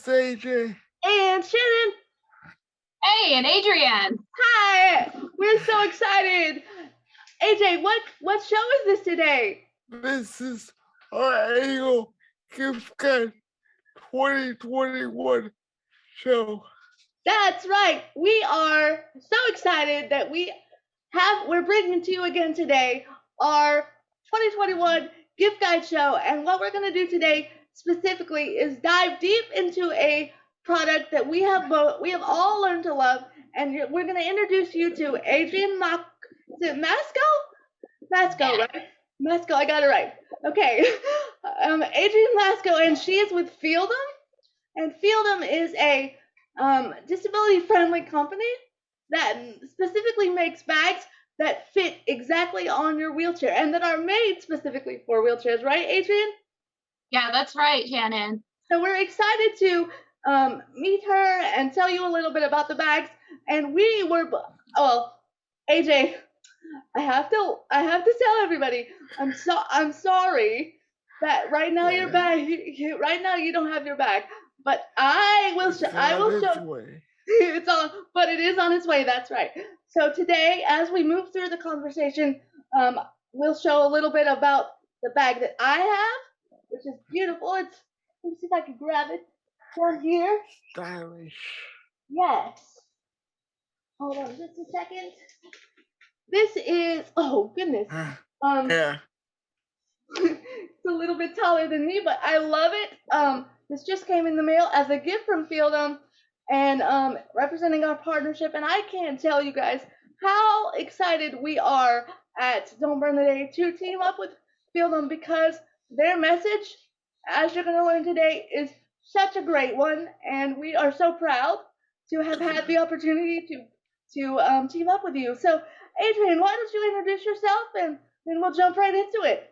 is AJ. And Shannon. Hey, and Adrianne. Hi. We're so excited. AJ, what show is this today? This is our annual Gift Guide 2021 show. That's right. We are so excited that we're bringing to you again today our 2021 gift guide show. And what we're going to do today specifically is dive deep into a product that we have all learned to love, and we're going to introduce you to Adrianne Masco, right? Masco, I got it right. Okay. Adrianne Masco, and she is with Feeldom, and Feeldom is a disability-friendly company that specifically makes bags that fit exactly on your wheelchair and that are made specifically for wheelchairs, right, Adrianne? Yeah, that's right, Shannon. So we're excited to meet her and tell you a little bit about the bags. And AJ, I have to tell everybody, I'm sorry that right now your bag, right now you don't have your bag, but I will show. It's on, but it is on its way. That's right. So today, as we move through the conversation, we'll show a little bit about the bag that I have, which is beautiful. Let me see if I can grab it down here. Stylish. Yes. Hold on just a second. This is, oh goodness. Yeah. It's a little bit taller than me, but I love it. This just came in the mail as a gift from Feeldom, and representing our partnership. And I can't tell you guys how excited we are at Don't Burn the Day to team up with Feeldom, because their message, as you're going to learn today, is such a great one, and we are so proud to have had the opportunity to team up with you. So, Adrianne, why don't you introduce yourself, and then we'll jump right into it.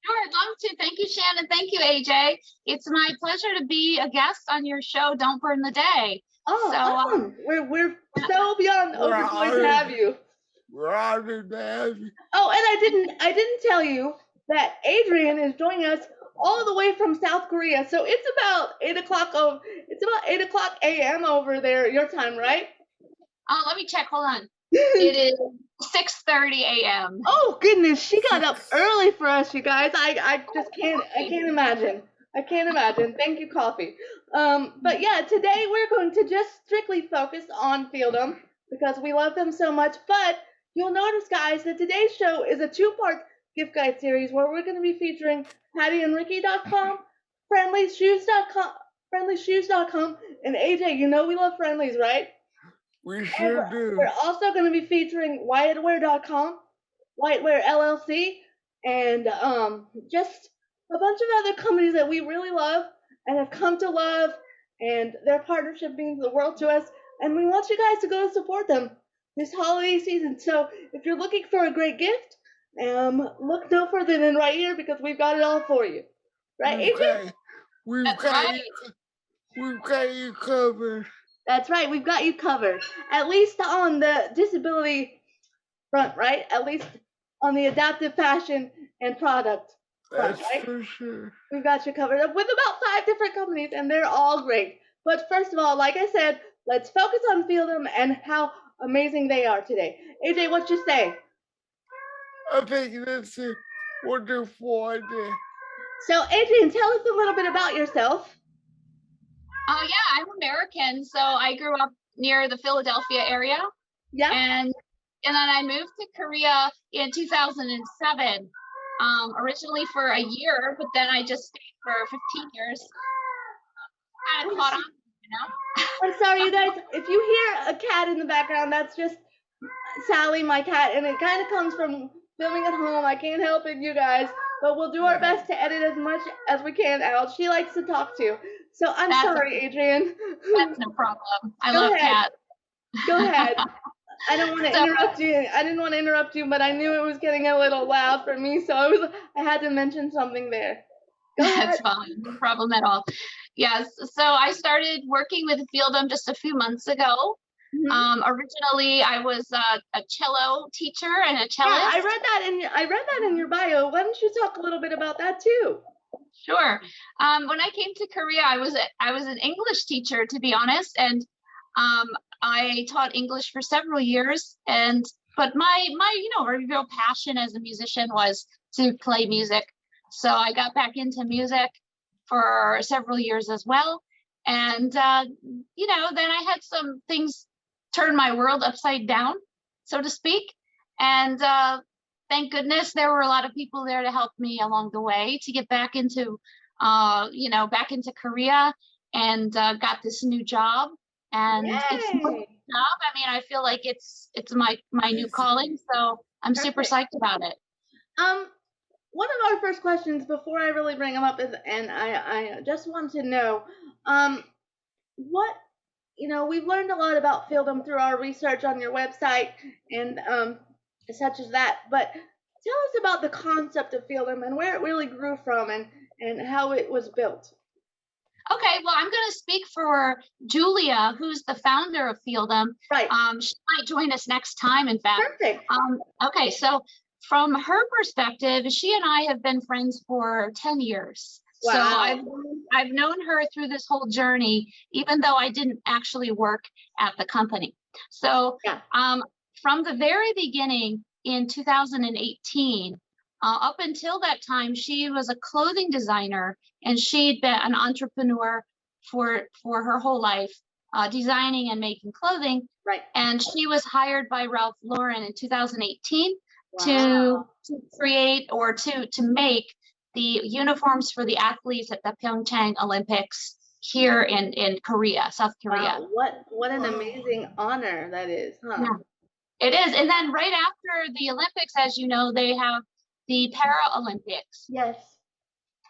Sure, I'd love to. Thank you, Shannon. Thank you, AJ. It's my pleasure to be a guest on your show, Don't Burn the Day. Oh, so, awesome. We're so beyond overjoyed to have you. We're honored to have you. Oh, and I didn't tell you that Adrianne is joining us all the way from South Korea. So it's about 8 o'clock a.m. over there, your time, right? Let me check. Hold on. It is 6:30 a.m. Oh goodness, she got up early for us, you guys. I just can't imagine. I can't imagine. Thank you, coffee. But yeah, today we're going to just strictly focus on Feeldom because we love them so much. But you'll notice, guys, that today's show is a two-part gift guide series where we're going to be featuring PattyandRicky.com, FriendlyShoes.com, and AJ. You know we love Friendlies, right? We sure do. We're also going to be featuring WhiteWear.com, Whitewear LLC, and just a bunch of other companies that we really love and have come to love, and their partnership means the world to us, and we want you guys to go support them this holiday season. So if you're looking for a great gift, look no further than right here, because we've got it all for you. Right, AJ? We've got you covered. That's right, we've got you covered. At least on the disability front, right? At least on the adaptive fashion and product front, right? For sure. We've got you covered with about 5 different companies, and they're all great. But first of all, like I said, let's focus on Feeldom and how amazing they are today. AJ, what you say? I think that's a wonderful idea. So, Adrianne, tell us a little bit about yourself. Oh, yeah, I'm American, so I grew up near the Philadelphia area. Yeah. And then I moved to Korea in 2007, originally for a year, but then I just stayed for 15 years. Kind of caught on, you know? I'm sorry, you guys, if you hear a cat in the background, that's just Sally, my cat, and it kind of comes from filming at home. I can't help it, you guys, but we'll do our best to edit as much as we can out. She likes to talk too. So I'm sorry, Adrianne. That's no problem. I love cats. Go ahead. I don't want to interrupt you. I didn't want to interrupt you, but I knew it was getting a little loud for me, so I had to mention something there. That's fine. No problem at all. Yes. So I started working with Feeldom just a few months ago. Mm-hmm. Originally, I was a cello teacher and a cellist. Yeah, I read that in your bio. Why don't you talk a little bit about that too? Sure. When I came to Korea, I was an English teacher, to be honest, and I taught English for several years. And but my real passion as a musician was to play music. So I got back into music for several years as well. And then I had some things turn my world upside down, so to speak. And thank goodness there were a lot of people there to help me along the way to get back into back into Korea, and got this new job. And it's a Yay! job. I mean, I feel like it's my new calling, so I'm super Perfect. psyched about it. One of our first questions before I really bring them up is, and I just want to know, what, we've learned a lot about Feeldom through our research on your website and such as that, but tell us about the concept of Feeldom and where it really grew from and how it was built. Okay, well, I'm going to speak for Julia, who's the founder of Feeldom. Right. She might join us next time, in fact. Perfect. Okay, so from her perspective, she and I have been friends for 10 years. Wow. So I've known her through this whole journey, even though I didn't actually work at the company. So Yeah. From the very beginning in 2018, up until that time, she was a clothing designer, and she'd been an entrepreneur for her whole life, designing and making clothing. Right. And she was hired by Ralph Lauren in 2018 Wow. to create or to make the uniforms for the athletes at the Pyeongchang Olympics here in Korea, South Korea. Wow, what an amazing honor that is, huh? Yeah, it is. And then right after the Olympics, as you know, they have the Paralympics. Yes.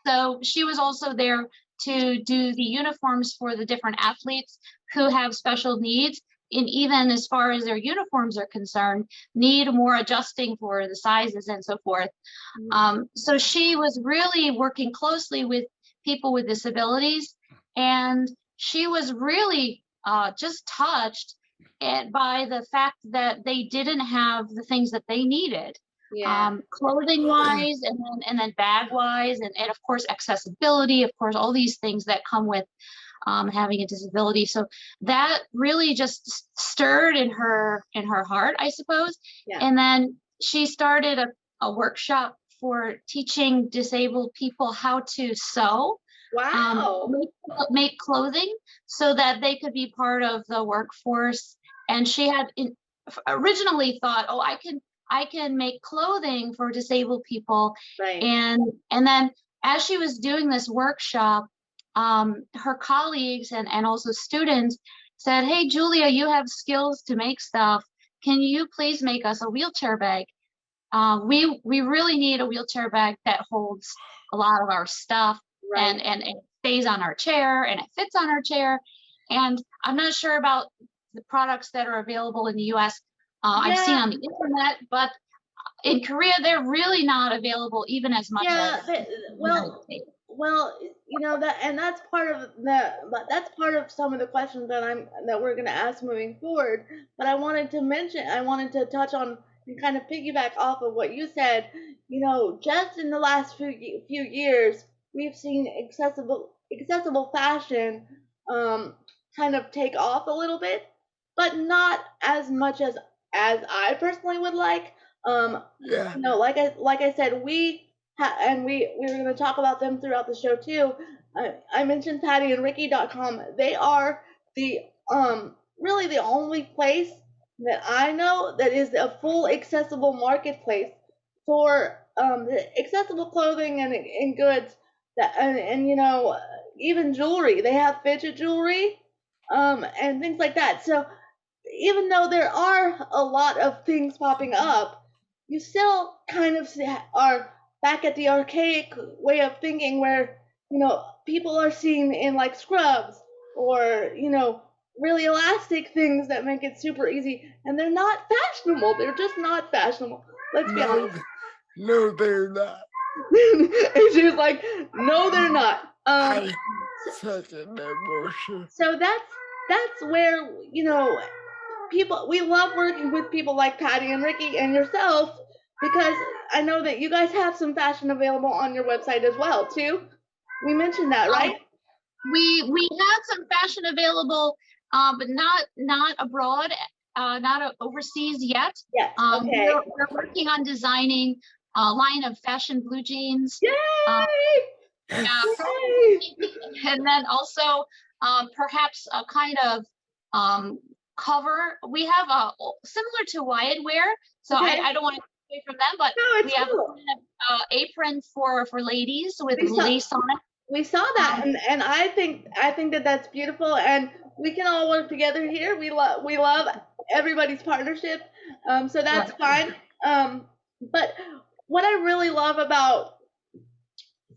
So she was also there to do the uniforms for the different athletes who have special needs. And even as far as their uniforms are concerned, need more adjusting for the sizes and so forth. So she was really working closely with people with disabilities, and she was really just touched by the fact that they didn't have the things that they needed. Yeah. Clothing wise, and then bag wise, and of course accessibility, of course, all these things that come with having a disability. So that really just stirred in her heart, I suppose. Yeah. And then she started a workshop for teaching disabled people how to sew. Wow. Make clothing so that they could be part of the workforce. And she had originally thought, oh, I can make clothing for disabled people. Right. And then as she was doing this workshop, her colleagues and also students said, hey, Julia, you have skills to make stuff. Can you please make us a wheelchair bag? We really need a wheelchair bag that holds a lot of our stuff. Right. And it stays on our chair and it fits on our chair. And I'm not sure about the products that are available in the US. I've seen on the internet, but in Korea, they're really not available even as much as well, that's part of some of the questions that we're going to ask moving forward. But I wanted to touch on and kind of piggyback off of what you said. Just in the last few years, we've seen accessible fashion kind of take off a little bit, but not as much as I personally would like. Yeah. Like I said, we were going to talk about them throughout the show too. I mentioned pattyandricky.com. They are the really the only place that I know that is a full accessible marketplace for the accessible clothing and goods that and even jewelry. They have fidget jewelry and things like that. So even though there are a lot of things popping up, you still kind of are back at the archaic way of thinking where, people are seen in like scrubs or, really elastic things that make it super easy, and they're not fashionable. They're just not fashionable. Let's be honest. No, they're not. And she was like, no, they're not. I second that motion. So that's where, we love working with people like Patty and Ricky and yourself, because I know that you guys have some fashion available on your website as well too. We mentioned that, right? We had some fashion available, but not abroad, not overseas yet. Yes. Okay. We're working on designing a line of fashion blue jeans. Yay! Yeah, Yay! and then also perhaps a kind of cover. We have a similar to Wyatt wear, so Okay. I don't want to take away from them, but No, it's we have cool. a kind of apron for ladies with We saw- lace on it. We saw that, and I think that that's beautiful, and we can all work together here. We love everybody's partnership, so that's fine. But what I really love about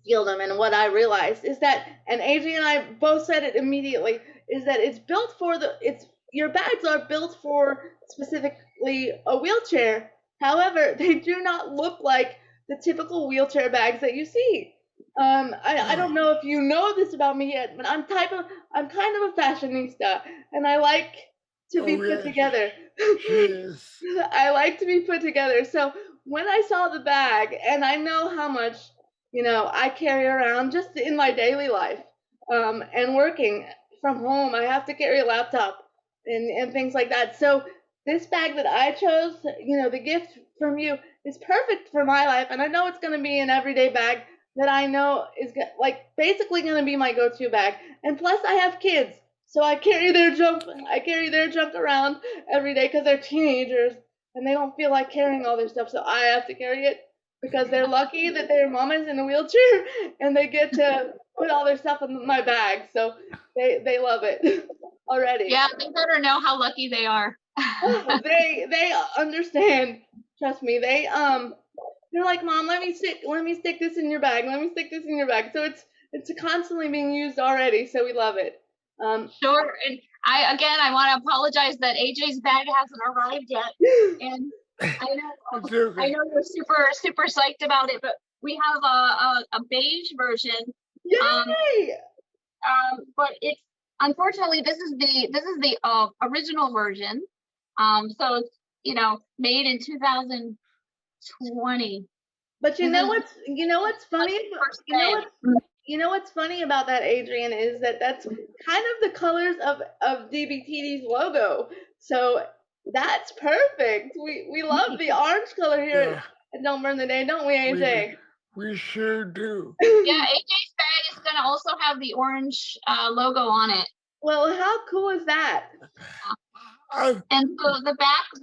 Feeldom and what I realized is that, and Adrianne and I both said it immediately, is that it's built for your bags are built for specifically a wheelchair. However, they do not look like the typical wheelchair bags that you see. I don't know if you know this about me yet, but I'm kind of a fashionista, and I like to be put together. Yes. I like to be put together. So when I saw the bag, and I know how much I carry around just in my daily life, and working from home, I have to carry a laptop and things like that. So this bag that I chose, the gift from you, is perfect for my life, and I know it's going to be an everyday bag that I know is basically going to be my go-to bag. And plus, I have kids, so I carry their junk. I carry their junk around every day because they're teenagers and they don't feel like carrying all their stuff, so I have to carry it because they're lucky that their mama's in a wheelchair and they get to put all their stuff in my bag. So they love it already. Yeah, they better know how lucky they are. They understand. Trust me. They're like, Mom, let me stick this in your bag. Let me stick this in your bag. So it's constantly being used already. So we love it. Sure. And I want to apologize that AJ's bag hasn't arrived yet. And I know you're super psyched about it, but we have a beige version. Yay! But it's unfortunately this is the original version. So it's made in 2020. But you know what's funny? You know what's funny about that, Adrianne, is that that's kind of the colors of DBTD's logo. So that's perfect. We love the orange color here at Don't Burn the Day, don't we, AJ? We sure do. Yeah, AJ's bag is gonna also have the orange logo on it. Well, how cool is that? And so the back is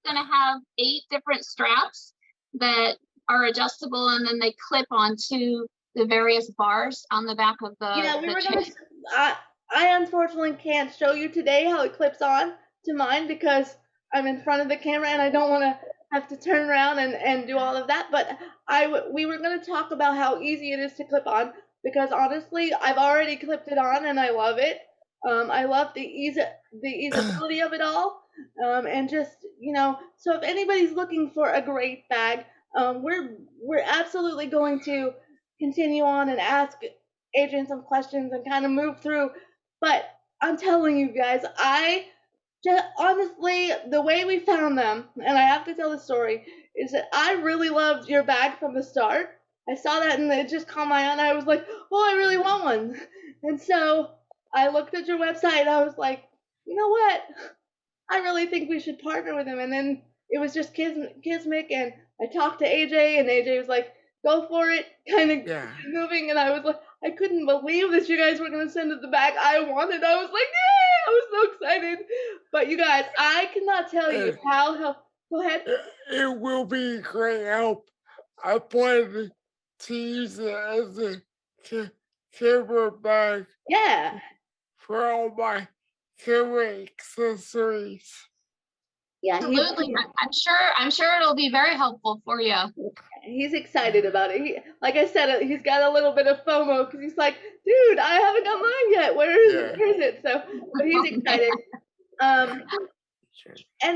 gonna have 8 different straps that are adjustable, and then they clip onto the various bars on the back of the. Yeah, we were gonna. I unfortunately can't show you today how it clips on to mine because I'm in front of the camera and I don't want to have to turn around and do all of that. But we were gonna talk about how easy it is to clip on because honestly, I've already clipped it on and I love it. I love the easeability of it all. And just so if anybody's looking for a great bag, we're absolutely going to continue on and ask Adrianne some questions and kind of move through. But I'm telling you guys, I just honestly, the way we found them, and I have to tell the story, is that I really loved your bag from the start. I saw that and it just caught my eye and I was like, oh, I really want one. And so I looked at your website and I was like, you know what? I really think we should partner with him. And then it was just Kismic, and I talked to AJ, and AJ was like, go for it, kind of moving. And I was like, I couldn't believe that you guys were going to send it the bag I wanted. I was like, yeah, I was so excited. But you guys, I cannot tell you how go ahead. It will be great help. I plan to use it as a camera bag. Yeah. For all my camera accessories. Yeah, absolutely. I'm sure it'll be very helpful for you. He's excited about it. Like I said, he's got a little bit of FOMO because he's like, dude, I haven't got mine yet. Where is it? Where is it? So, but he's excited. And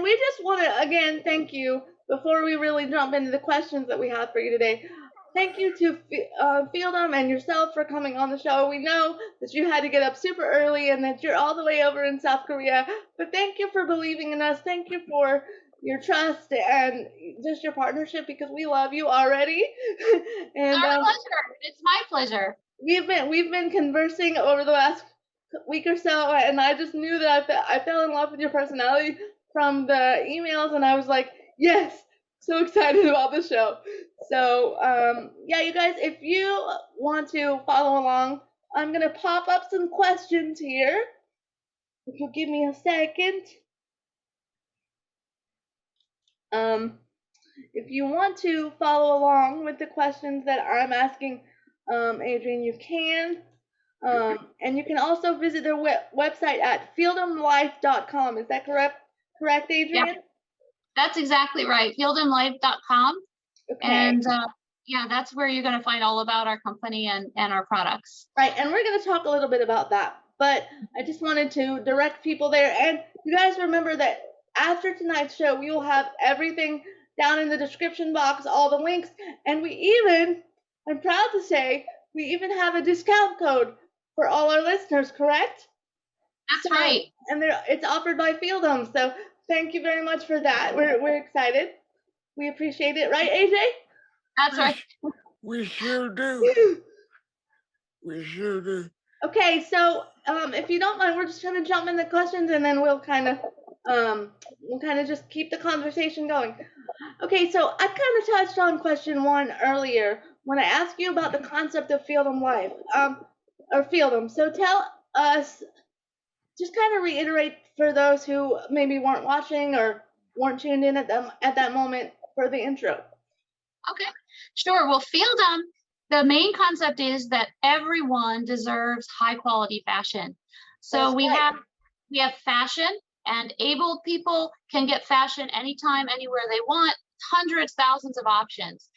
we just want to again thank you before we really jump into the questions that we have for you today. Thank you to Feeldom and yourself for coming on the show. We know that you had to get up super early and that you're all the way over in South Korea, but thank you for believing in us. Thank you for your trust and just your partnership because we love you already. And our pleasure. It's my pleasure. we've been conversing over the last week or so, and I just knew that I fell in love with your personality from the emails, and I was like, yes, so excited about the show. So yeah, you guys, if you want to follow along, I'm gonna pop up some questions here. If you'll give me a second. If you want to follow along with the questions that I'm asking, Adrianne, you can. And you can also visit their website at feeldomlife.com. Is that correct? Correct, Adrianne? Yep, that's exactly right. Feeldomlife.com. Okay. And yeah, that's where you're going to find all about our company and our products. Right, and we're going to talk a little bit about that. But I just wanted to direct people there. And you guys remember that after tonight's show, we will have everything down in the description box, all the links. And we even, I'm proud to say, we even have a discount code for all our listeners, correct? That's right. And it's offered by Feeldom. So thank you very much for that. We're excited. We appreciate it, right, AJ? That's right. We sure do. We sure do. Okay, so if you don't mind, we're just gonna jump into questions, and then we'll kind of just keep the conversation going. Okay, so I kind of touched on question 1 earlier when I asked you about the concept of Feeldom Life, or Feeldom. So tell us, just kind of reiterate for those who maybe weren't watching or weren't tuned in at that moment for the intro. Okay, sure. Well, Feeldom, the main concept is that everyone deserves high quality fashion. So we have fashion, and able people can get fashion anytime, anywhere they want. Hundreds, thousands of options.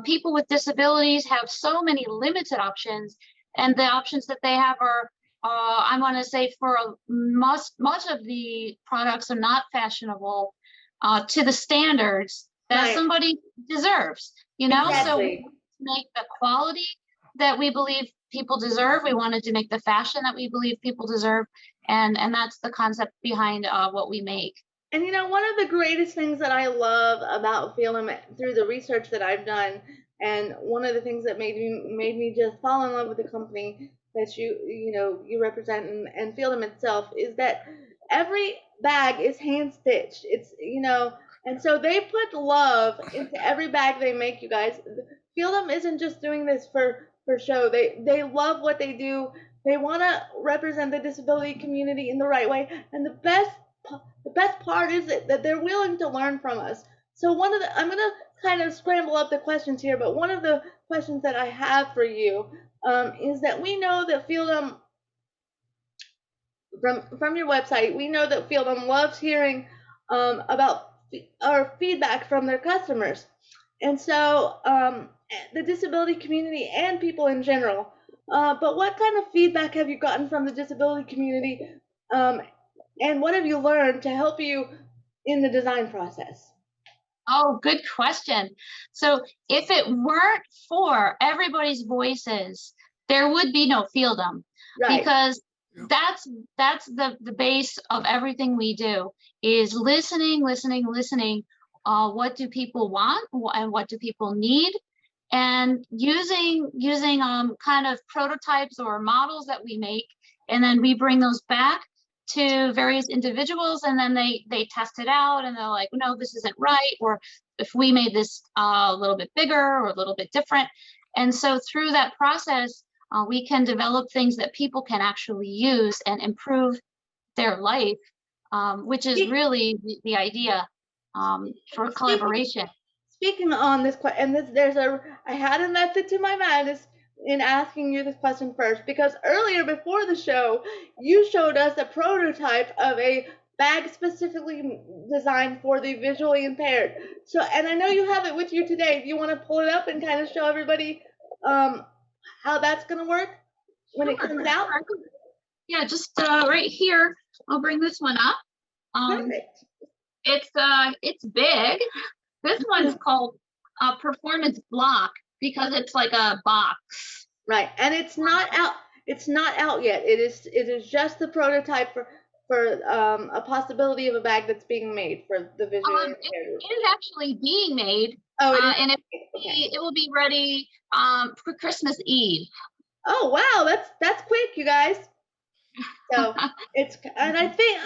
People with disabilities have so many limited options, and the options that they have are, I want to say, for much of the products are not fashionable to the standards that somebody deserves. You know, so we make the quality that we believe people deserve. We wanted to make the fashion that we believe people deserve, and that's the concept behind what we make. And you know, one of the greatest things that I love about Feeldom through the research that I've done, and one of the things that made me just fall in love with the company that you represent, and Feeldom itself, is that every bag is hand stitched. It's and so they put love into every bag they make. You guys, Feeldom isn't just doing this for show. They love what they do. They want to represent the disability community in the right way, and the best part is that they're willing to learn from us. So I'm going to kind of scramble up the questions here, but one of the questions that I have for you is that we know that Feeldom, from your website, we know that Feeldom loves hearing about or feedback from their customers. And so the disability community and people in general. But what kind of feedback have you gotten from the disability community? And what have you learned to help you in the design process? Oh, good question. So if it weren't for everybody's voices, there would be no Feeldom, because that's the base of everything we do, is listening. What do people want, and what do people need? And using kind of prototypes or models that we make, and then we bring those back to various individuals, and then they test it out, and they're like, no, this isn't right, or if we made this a little bit bigger or a little bit different. And so through that process, we can develop things that people can actually use and improve their life, which is really the idea for collaboration. Speaking on this question, and I had a method to my madness in asking you this question first, because earlier before the show, you showed us a prototype of a bag specifically designed for the visually impaired. So, and I know you have it with you today. Do you want to pull it up and kind of show everybody how that's going to work when it comes out? Yeah, just right here. I'll bring this one up. Perfect. It's big. This one's called Performance Block, because it's like a box. Right, and it's not out. It's not out yet. It is just the prototype for a possibility of a bag that's being made for the visually impaired. It is actually being made. Oh, and it will be ready for Christmas Eve. Oh wow, that's quick, you guys. So it's, and I think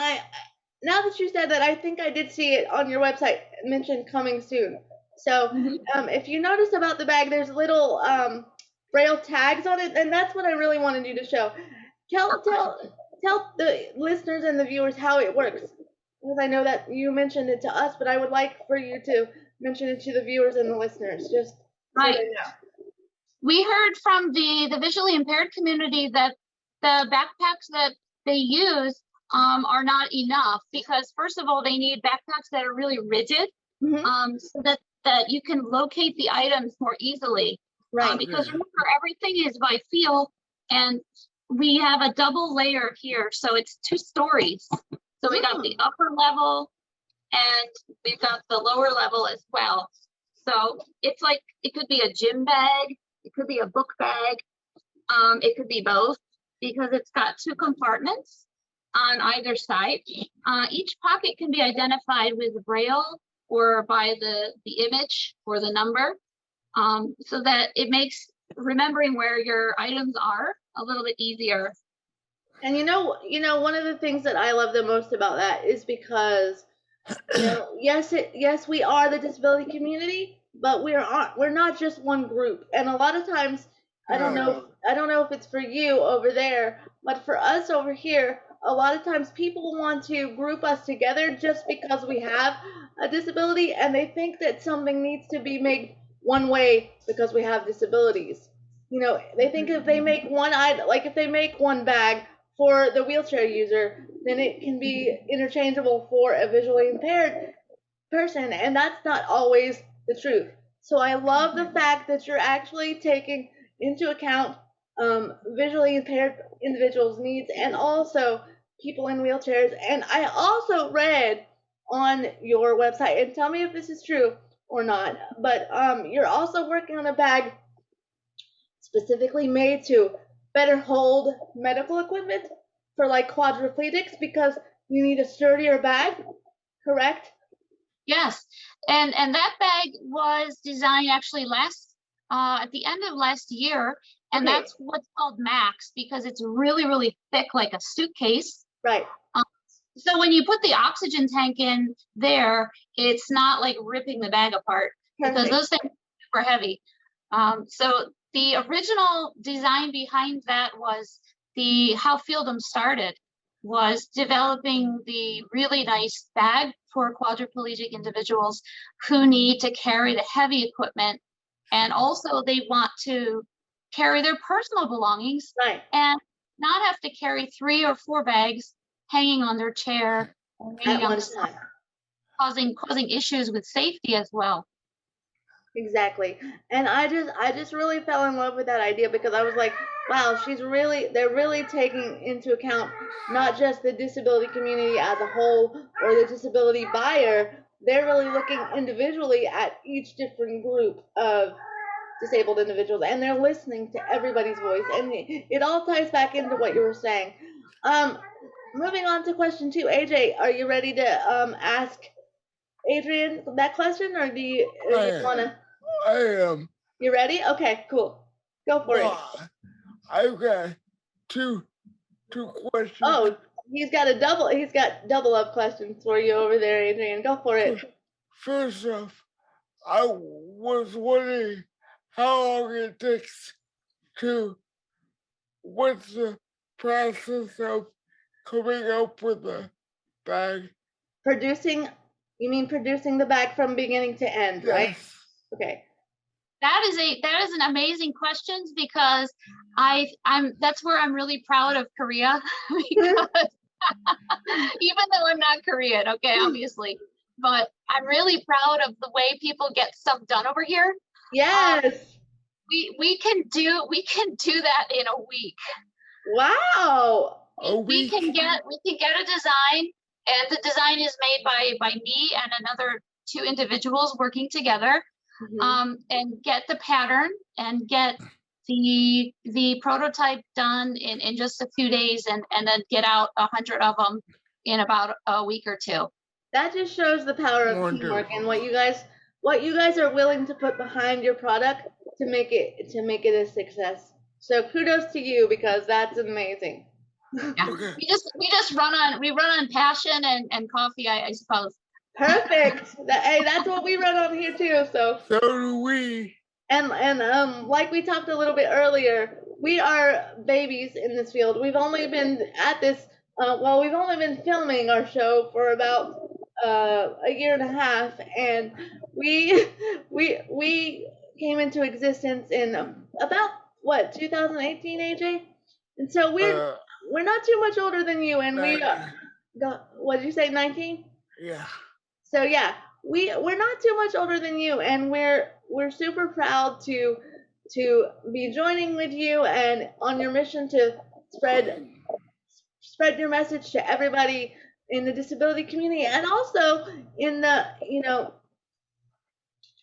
now that you said that, I think I did see it on your website mentioned coming soon. So if you notice about the bag, there's little braille tags on it, and that's what I really wanted you to show. Tell the listeners and the viewers how it works, because I know that you mentioned it to us, but I would like for you to mention it to the viewers and the listeners, just so Right. they know. We heard from the visually impaired community that the backpacks that they use are not enough, because first of all, they need backpacks that are really rigid, so that you can locate the items more easily. Right. Because remember, everything is by feel, and we have a double layer here, so it's 2 stories. So we got the upper level and we've got the lower level as well. So it's like, it could be a gym bag, it could be a book bag, it could be both, because it's got 2 compartments on either side. Each pocket can be identified with braille or by the image or the number, so that it makes remembering where your items are a little bit easier. And you know, one of the things that I love the most about that is because, yes, we are the disability community, but we're not just one group. And a lot of times, I don't know if it's for you over there, but for us over here, a lot of times people want to group us together just because we have a disability, and they think that something needs to be made one way because we have disabilities. They think if they make one item, like if they make one bag for the wheelchair user, then it can be interchangeable for a visually impaired person, and that's not always the truth. So I love the fact that you're actually taking into account visually impaired individuals' needs and also people in wheelchairs. And I also read on your website, and tell me if this is true or not, but you're also working on a bag specifically made to better hold medical equipment for like quadriplegics, because you need a sturdier bag, correct? Yes, and that bag was designed actually at the end of last year, and Okay. that's what's called Max, because it's really, really thick, like a suitcase. Right. So when you put the oxygen tank in there, it's not like ripping the bag apart, because those things are super heavy. So the original design behind that was how Feeldom started was developing the really nice bag for quadriplegic individuals who need to carry the heavy equipment, and also they want to carry their personal belongings, Right. and not have to carry 3 or 4 bags hanging on their chair and At one time. causing issues with safety as well. Exactly. And I just really fell in love with that idea, because I was like, wow, they're really taking into account not just the disability community as a whole or the disability buyer. They're really looking individually at each different group of disabled individuals, and they're listening to everybody's voice, and it all ties back into what you were saying. Moving on to question 2, AJ, are you ready to ask Adrianne that question, or do you want to? I am. You ready? Okay, cool. Go for it. I've got two questions. Oh, he's got double up questions for you over there, Adrianne. Go for it. First off, I was wondering how long it takes what's the process of coming up with a bag? You mean producing the bag from beginning to end, right? Yes. Okay. That is an amazing question, because that's where I'm really proud of Korea, because even though I'm not Korean, okay, obviously, but I'm really proud of the way people get stuff done over here. Yes. We can do that in a week. Wow. We can get a design, and the design is made by me and another 2 individuals working together, and get the pattern and get the prototype done in just a few days, and then get out 100 of them in about a week or 2. That just shows the power of teamwork and what you guys are willing to put behind your product to make it a success. So kudos to you, because that's amazing. Yeah. Okay. We just run on passion and coffee, I suppose. Perfect. Hey, that's what we run on here too. So do we. and like we talked a little bit earlier, we are babies in this field. We've only been at this we've only been filming our show for about a year and a half, and we we came into existence in about what 2018, AJ. And so we're not too much older than you, and we what did you say, 19? Yeah. So yeah, we're not too much older than you, and we're super proud to be joining with you and on your mission to spread your message to everybody in the disability community, and also in the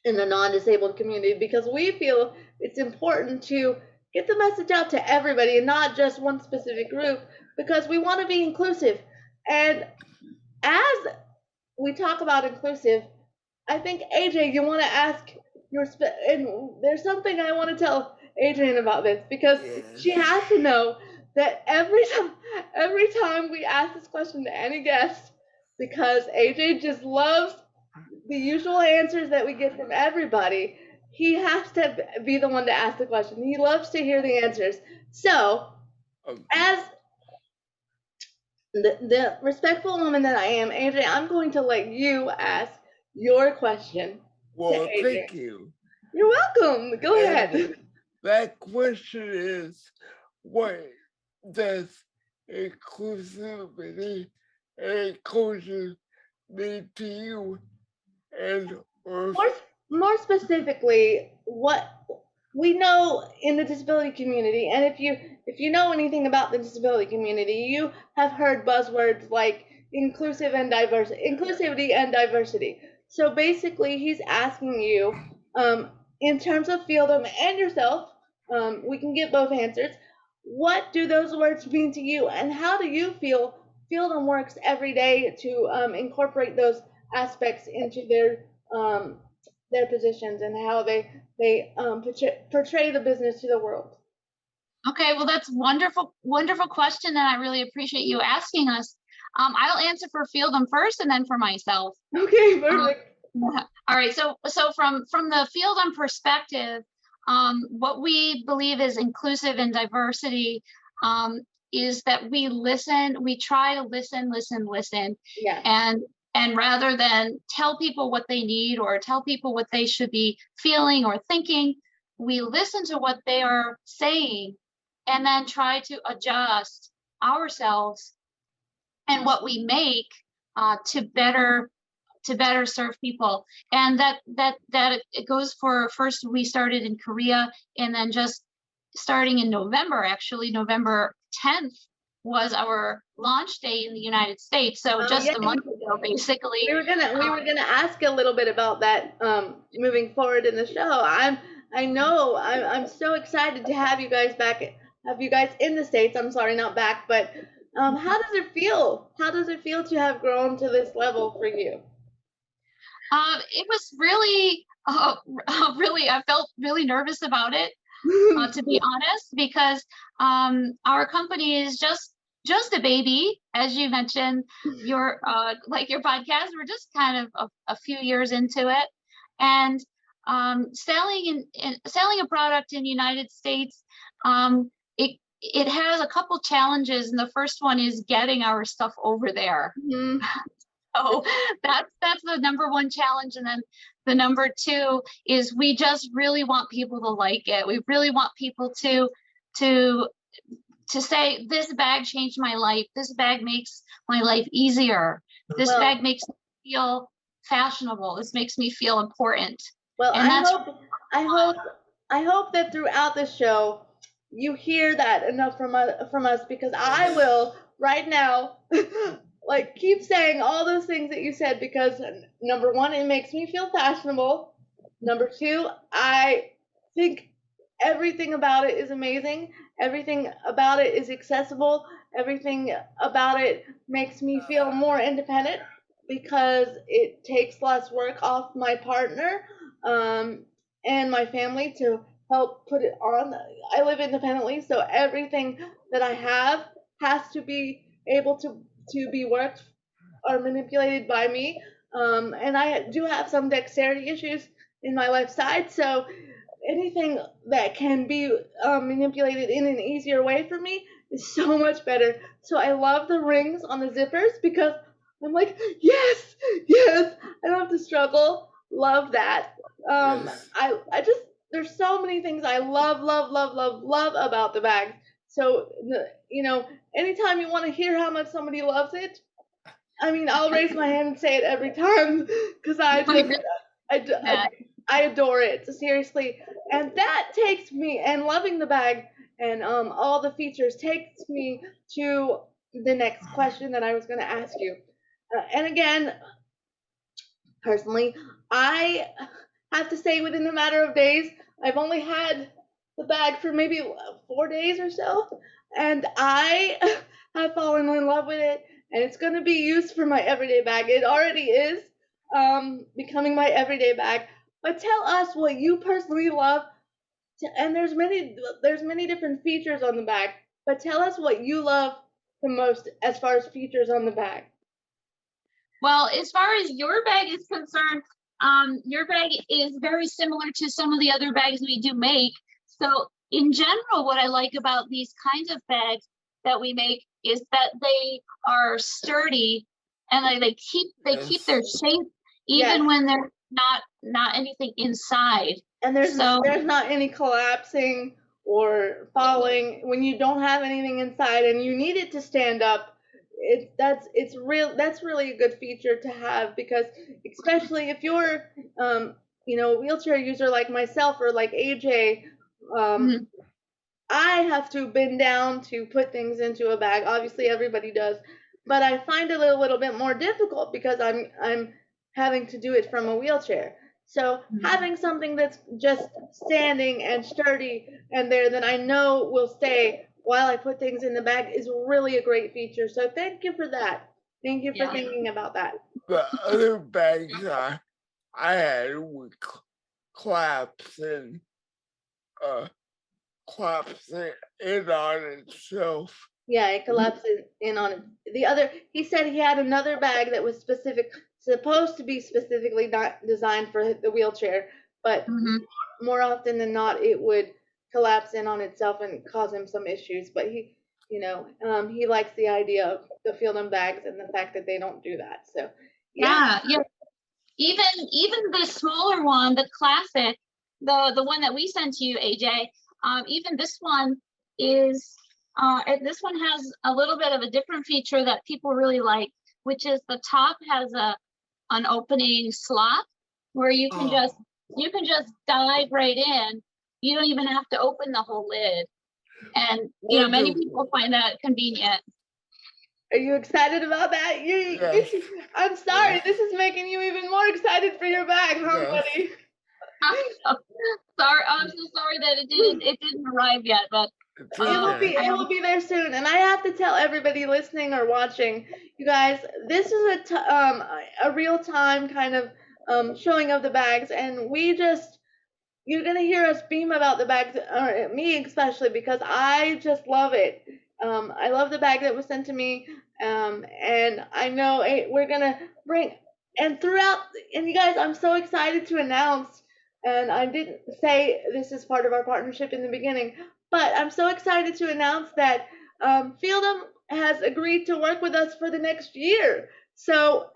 in the non-disabled community, because we feel it's important to get the message out to everybody and not just one specific group, because we want to be inclusive. And as we talk about inclusive, I think AJ, you want to ask and there's something I want to tell Adrianne about this, because she has to know that every time we ask this question to any guest, because AJ just loves the usual answers that we get from everybody, he has to be the one to ask the question. He loves to hear the answers. So, as the respectful woman that I am, AJ, I'm going to let you ask your question. Well, thank you. You're welcome. Go ahead. That question is, what does inclusivity and inclusion mean to you? And more specifically, what we know in the disability community, and if you know anything about the disability community, you have heard buzzwords like inclusivity and diversity. So basically, he's asking you, in terms of Feeldom and yourself, we can get both answers. What do those words mean to you, and how do you feel Feeldom works every day to incorporate those aspects into their positions, and how they portray the business to the world? Okay, well, that's wonderful question, and I really appreciate you asking us. I'll answer for Feeldom first, and then for myself. Okay, perfect. All right, so from the Feeldom perspective, what we believe is inclusive and diversity is that we try to listen, Yeah. and rather than tell people what they need or tell people what they should be feeling or thinking, we listen to what they are saying and then try to adjust ourselves and what we make to better serve people. And that it goes for, first we started in Korea, and then just starting in November, actually November 10th was our launch day in the United States. So just a month ago, basically. We were gonna ask a little bit about that moving forward in the show. I'm so excited to have you guys back, have you guys in the States. I'm sorry, not back, but how does it feel? How does it feel to have grown to this level for you? It was really, I felt really nervous about it, to be honest, because our company is just a baby, as you mentioned. Your your podcast, we're just kind of a few years into it, and selling a product in the United States, it has a couple challenges, and the first one is getting our stuff over there. Mm-hmm. So that's the number one challenge. And then the number two is we just really want people to like it. We really want people to say, this bag changed my life. This bag makes my life easier. This bag makes me feel fashionable. This makes me feel important. Well, and I hope that throughout the show you hear that enough from us, because I will right now like keep saying all those things that you said, because number one, it makes me feel fashionable. Number two, I think everything about it is amazing. Everything about it is accessible. Everything about it makes me feel more independent, because it takes less work off my partner and my family to help put it on. I live independently, so everything that I have has to be able to be worked or manipulated by me. And I do have some dexterity issues in my left side, so anything that can be manipulated in an easier way for me is so much better. So I love the rings on the zippers because I'm like, yes, yes, I don't have to struggle. Love that. Yes. I just there's so many things I love about the bag. So you know, anytime you want to hear how much somebody loves it, I mean, I'll raise my hand and say it every time because I, d- Yeah. I adore it, seriously. And that takes me, and loving the bag and all the features takes me to the next question that I was going to ask you. And again, personally, I have to say within a matter of days, I've only had the bag for maybe 4 days or so, and I have fallen in love with it, and it's going to be used for my everyday bag. It already is becoming my everyday bag. But tell us what you personally love, and there's many different features on the bag. But tell us what you love the most as far as features on the bag. Well, as far as your bag is concerned, your bag is very similar to some of the other bags we do make. So in general, what I like about these kinds of bags that we make is that they are sturdy and they keep their shape even Yes. when they're not anything inside. And So there's not any collapsing or falling when you don't have anything inside and you need it to stand up. That's really a good feature to have because especially if you're a wheelchair user like myself or like AJ, mhm, I have to bend down to put things into a bag. Obviously, everybody does, but I find it a little bit more difficult because I'm having to do it from a wheelchair. So having something that's just standing and sturdy and there that I know will stay while I put things in the bag is really a great feature. So thank you for that. Thank you for yeah. thinking about that. The other bags I had would collapse and uh collapsing in on itself. Yeah, it collapses in on it. He said he had another bag that was supposed to be specifically not designed for the wheelchair, but Mhm. more often than not, it would collapse in on itself and cause him some issues. But he likes the idea of the Feeldom bags and the fact that they don't do that. So, yeah, Yeah, yeah. Even the smaller one, the classic, the one that we sent to you, AJ. Even this one is this one has a little bit of a different feature that people really like, which is the top has an opening slot where Oh, you can just dive right in. You don't even have to open the whole lid. And many people wonderful. find that convenient. are you excited about that? Yes, I'm sorry, yes, this is making you even more excited for your bag, huh, yes. buddy? Sorry, I'm so sorry that it didn't arrive yet, but It's It will be okay. it will be there soon, and I have to tell everybody listening or watching, you guys, this is a real time kind of showing of the bags, and you're gonna hear us beam about the bags, or me especially because I just love it. I love the bag that was sent to me, and I know we're gonna bring and throughout. And you guys, I'm so excited to announce. And I didn't say this is part of our partnership in the beginning, but I'm so excited to announce that Feeldom has agreed to work with us for the next year. So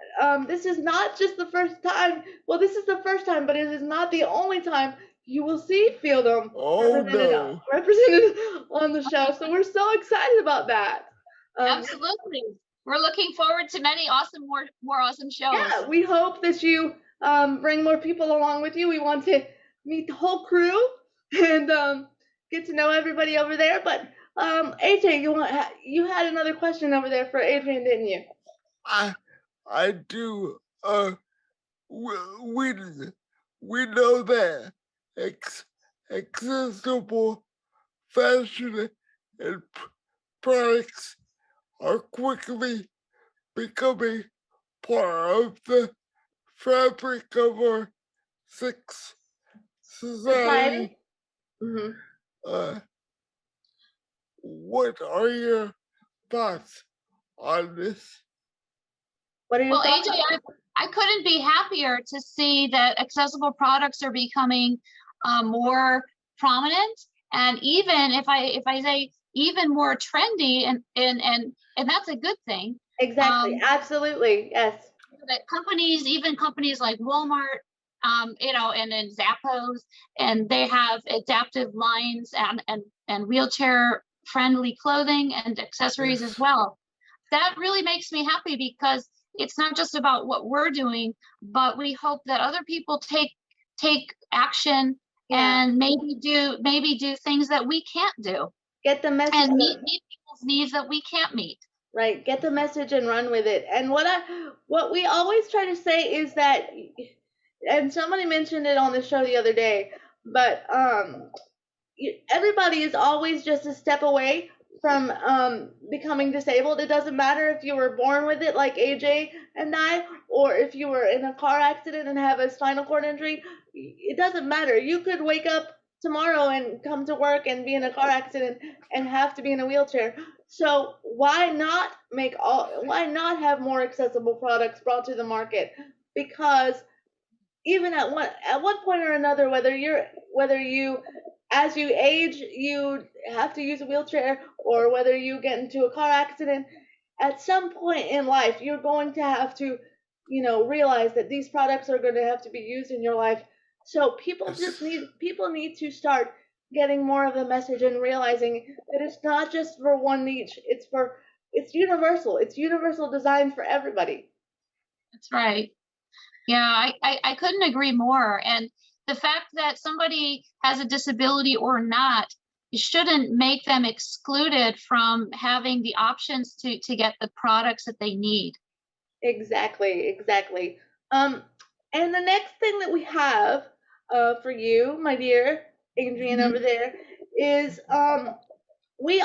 this is not just the first time. Well, this is the first time, but it is not the only time you will see Feeldom Oh no. represented on the show. So we're so excited about that. Um, absolutely. We're looking forward to many awesome more awesome shows. yeah, we hope that you bring more people along with you. We want to meet the whole crew and get to know everybody over there. But AJ, you had another question over there for Adrian, didn't you? I do. We we, we know that accessible fashion and products are quickly becoming part of the fabric of our six society. Society? Uh, what are your thoughts on this? What are your Well, thoughts? AJ, I couldn't be happier to see that accessible products are becoming more prominent, and even if I say even more trendy, and that's a good thing. Exactly. Absolutely. Yes. That companies, even companies like Walmart, you know, and then Zappos, and they have adaptive lines and wheelchair friendly clothing and accessories as well. That really makes me happy because it's not just about what we're doing, but we hope that other people take action and maybe do things that we can't do Get the message. and meet people's needs that we can't meet. Right. Get the message and run with it. And what we always try to say is that, and somebody mentioned it on the show the other day, but everybody is always just a step away from becoming disabled. It doesn't matter if you were born with it like AJ and I, or if you were in a car accident and have a spinal cord injury. It doesn't matter. You could wake up tomorrow and come to work and be in a car accident and have to be in a wheelchair. So why not have more accessible products brought to the market? Because even at one point or another, whether you as you age you have to use a wheelchair, or whether you get into a car accident, at some point in life you're going to have to realize that these products are going to have to be used in your life. So people need to start getting more of the message and realizing that it's not just for one niche. It's universal. It's universal design for everybody. That's right. Yeah, I couldn't agree more. And the fact that somebody has a disability or not, you shouldn't make them excluded from having the options to get the products that they need. Exactly. And the next thing that we have for you, my dear Adrianne over there, is we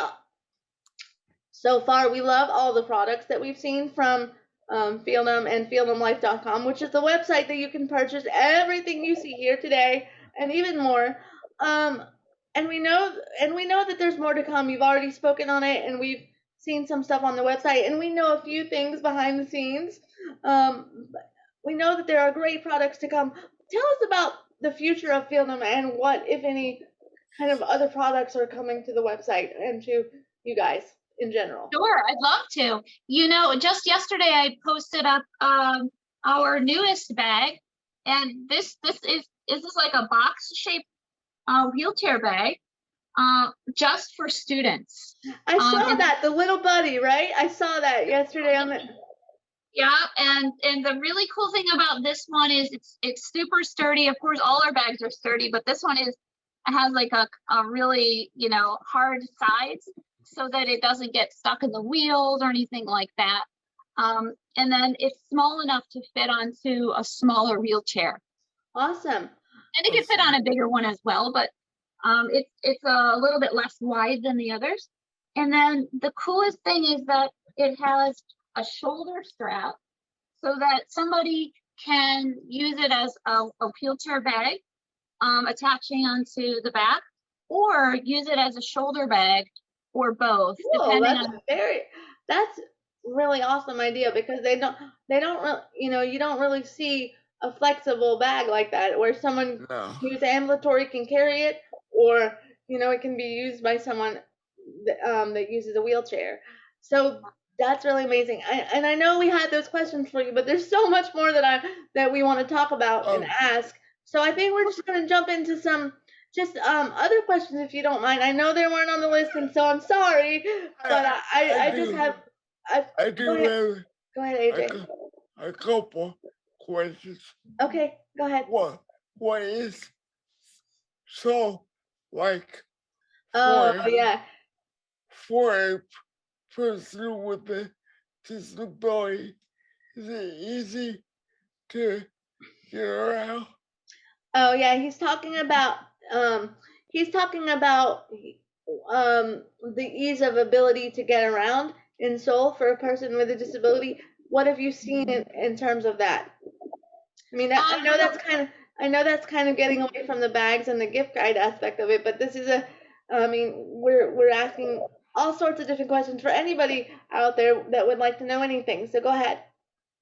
so far we love all the products that we've seen from Feeldom and feeldomlife.com, which is the website that you can purchase everything you see here today and even more. And we know that there's more to come. You've already spoken on it, and we've seen some stuff on the website, and we know a few things behind the scenes. We know that there are great products to come. Tell us about the future of Feeldom and what, if any, kind of other products are coming to the website and to you guys in general. Sure, I'd love to. You know, just yesterday I posted up our newest bag, and this is like a box shaped wheelchair bag, just for students. I saw that, the little buddy, right? I saw that yesterday on the. Yeah, and the really cool thing about this one is it's super sturdy. Of course, all our bags are sturdy, but this one has like a really, you know, hard sides so that it doesn't get stuck in the wheels or anything like that. And then it's small enough to fit onto a smaller wheelchair. Awesome. And it can fit on a bigger one as well, but it's a little bit less wide than the others. And then the coolest thing is that it has a shoulder strap so that somebody can use it as a wheelchair bag, attaching onto the back, or use it as a shoulder bag, or both. Whoa, that's really awesome idea, because they don't really, you don't really see a flexible bag like that where someone who's ambulatory can carry it, or it can be used by someone that uses a wheelchair. So that's really amazing. And I know we had those questions for you, but there's so much more that we want to talk about and ask. So I think we're just going to jump into some other questions, if you don't mind. I know they weren't on the list, and so I'm sorry, but I just have. I do go have Go ahead, AJ. a couple questions. Okay, go ahead. What is so like for a person with a disability? Is it easy to get around? Oh yeah, he's talking about the ease of ability to get around in Seoul for a person with a disability. What have you seen in terms of that? I mean, I know I know that's kind of getting away from the bags and the gift guide aspect of it, but this is I mean, we're asking all sorts of different questions for anybody out there that would like to know anything. So go ahead.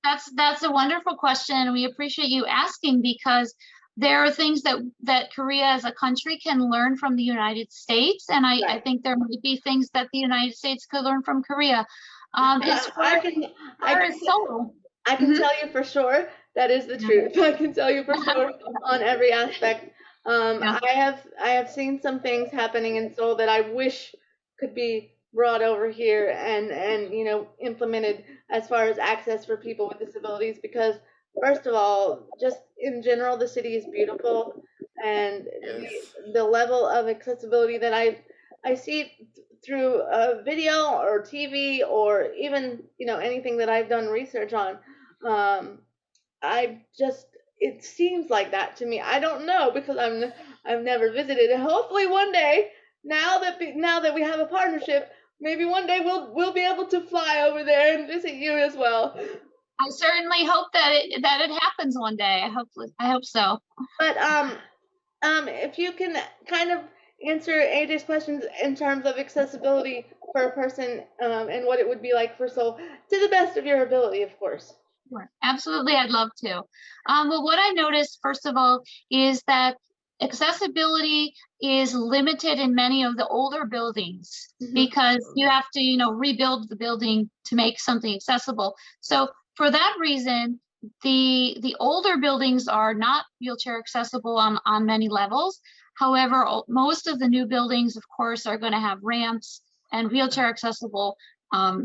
That's a wonderful question, and we appreciate you asking, because there are things that Korea as a country can learn from the United States, and I Right. think there might be things that the United States could learn from Korea. As I far can as Seoul. I can tell you for sure that is the Yeah. truth. I can tell you for sure on every aspect. Yeah. I have seen some things happening in Seoul that I wish could be brought over here and you know, implemented as far as access for people with disabilities, because first of all, just in general, the city is beautiful, and Yes. the level of accessibility that I see through a video or TV or even, you know, anything that I've done research on. I just, it seems like that to me. I don't know, because I've never visited. And hopefully one day, now that we have a partnership, maybe one day we'll be able to fly over there and visit you as well. I certainly hope that it happens one day. I hope so. But if you can kind of answer AJ's questions in terms of accessibility for a person, and what it would be like for Seoul, to the best of your ability, of course. Sure. Absolutely, I'd love to. Well, what I noticed, first of all, is that accessibility is limited in many of the older buildings, Mhm. because you have to, rebuild the building to make something accessible. So for that reason, the older buildings are not wheelchair accessible on many levels. However, most of the new buildings, of course, are going to have ramps and wheelchair accessible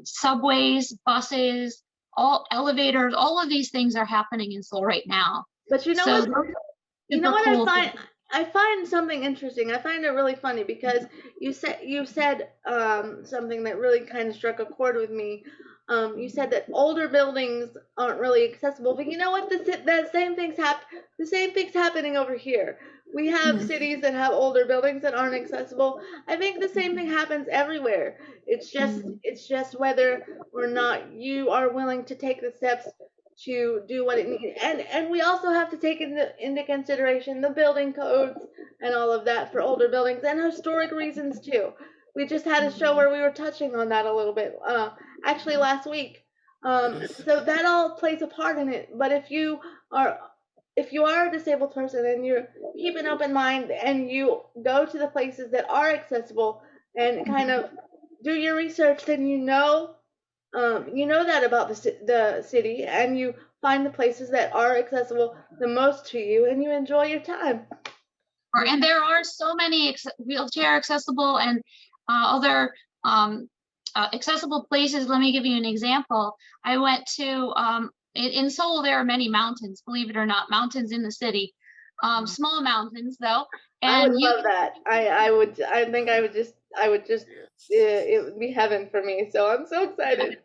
subways, buses, all elevators, all of these things are happening in Seoul right now. But you know So what? You know super what cool. I find something interesting. I find it really funny because you said something that really kind of struck a chord with me. You said that older buildings aren't really accessible, but you know what? The same thing's happening over here. We have cities that have older buildings that aren't accessible. I think the same thing happens everywhere. It's just whether or not you are willing to take the steps to do what it needs. And we also have to take into consideration the building codes and all of that for older buildings, and historic reasons too. We just had a show where we were touching on that a little bit, actually last week. So that all plays a part in it. But are if you are a disabled person and you keep an open mind and you go to the places that are accessible and kind of do your research, then you know that about the city, and you find the places that are accessible the most to you, and you enjoy your time. And there are so many wheelchair accessible and other accessible places. Let me give you an example. I went to, in Seoul, there are many mountains, believe it or not, mountains in the city. Small mountains though. I would And love that. I think I would just it would be heaven for me. So I'm so excited.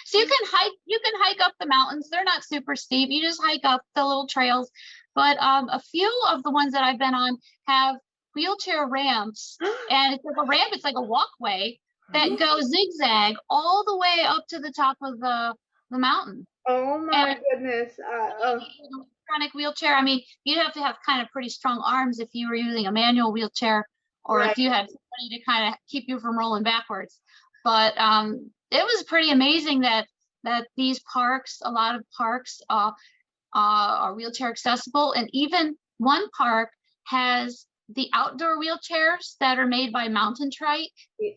so you can hike up the mountains. They're not super steep. You just hike up the little trails. But a few of the ones that I've been on have wheelchair ramps, and it's like a ramp, it's like a walkway that goes zigzag all the way up to the top of the mountain. Oh my And goodness. electronic wheelchair, I mean, you'd have to have kind of pretty strong arms if you were using a manual wheelchair, or Right. if you had somebody to kind of keep you from rolling backwards. But it was pretty amazing that these parks, a lot of parks are wheelchair accessible, and even one park has the outdoor wheelchairs that are made by Mountain Trike.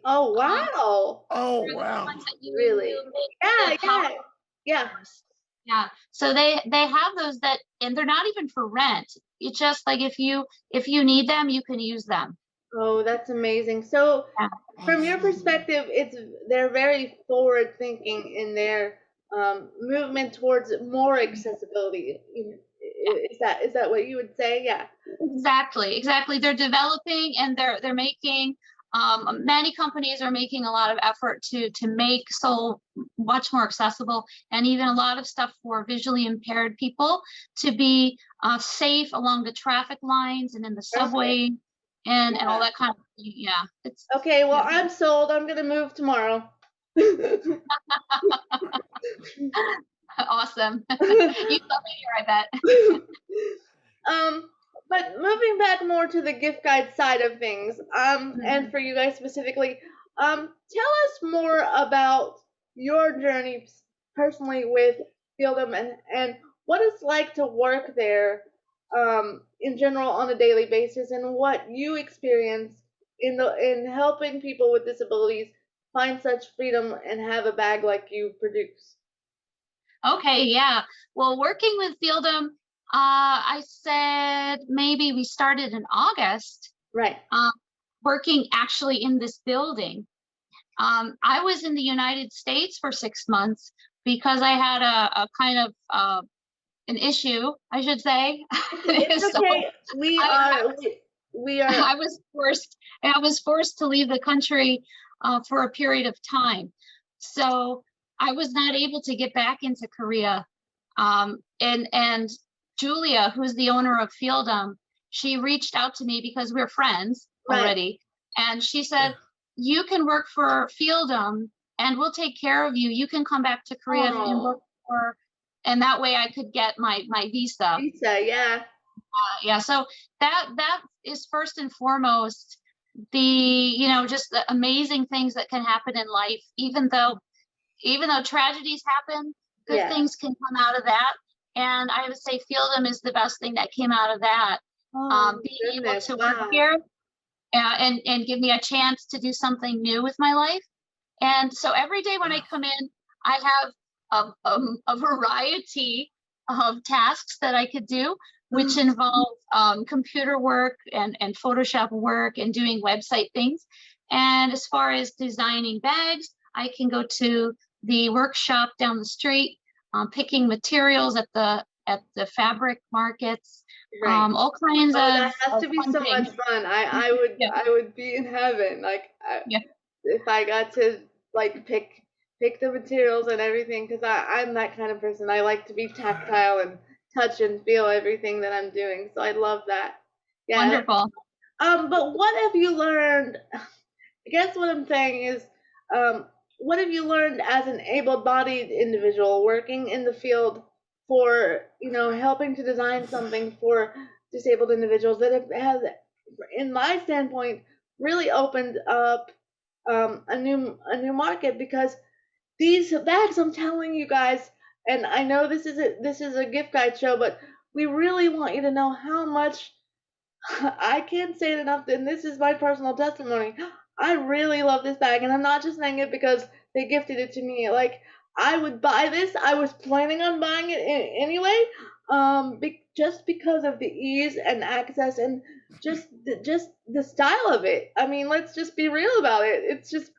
Oh wow. Oh They're the wow. ones that Really? Yeah, power. yeah. Yeah, so they have those that, and they're not even for rent. It's just like if you need them, you can use them. Oh, that's amazing. So, Yeah. from your perspective, they're very forward thinking in their movement towards more accessibility. Is that what you would say? Yeah. Exactly. They're developing, and they're making, many companies are making a lot of effort to make Seoul much more accessible, and even a lot of stuff for visually impaired people to be safe along the traffic lines and in the Perfect. subway and all Yeah. that kind of thing. Yeah. Okay, well, I'm sold. I'm gonna move tomorrow. Awesome. You love me here, I bet. But moving back more to the gift guide side of things, and for you guys specifically, tell us more about your journey personally with Feeldom and what it's like to work there, in general on a daily basis, and what you experience in helping people with disabilities find such freedom and have a bag like you produce. Okay, yeah. Well, working with Feeldom, I said maybe we started in August, Right. working actually in this building. I was in the United States for 6 months because I had a kind of an issue, I should say. It's So okay. We I, I are was we are I was forced to leave the country for a period of time. So I was not able to get back into Korea. And Julia, who's the owner of Feeldom, she reached out to me because we're friends right. already. And she said, you can work for Feeldom and we'll take care of you. You can come back to Korea and Oh, work for, and that way I could get my visa. Lisa, yeah. Yeah, so that is first and foremost just the amazing things that can happen in life, even though tragedies happen, good Yeah. things can come out of that. And I would say Feeldom is the best thing that came out of that. Oh, Being able goodness. to work Wow. here, and give me a chance to do something new with my life. And so every day when I come in, I have a variety of tasks that I could do, which involve computer work and Photoshop work and doing website things. And as far as designing bags, I can go to the workshop down the street, picking materials at the fabric markets, Right. all kinds Oh, that has of to be fun so much things. fun. I Yeah, I would be in heaven. Like yeah, if I got to like pick the materials and everything, because I'm that kind of person. I like to be tactile and touch and feel everything that I'm doing. So I love that. Yeah. wonderful. But what have you learned? I guess what I'm saying is, um, what have you learned as an able-bodied individual working in the field for, helping to design something for disabled individuals that has, in my standpoint, really opened up a new market because these bags, I'm telling you guys, and I know this is a gift guide show, but we really want you to know how much I can't say it enough, and this is my personal testimony. I really love this bag, and I'm not just saying it because they gifted it to me. Like, I would buy this. I was planning on buying it anyway, just because of the ease and access and just the style of it. I mean, let's just be real about it. It's just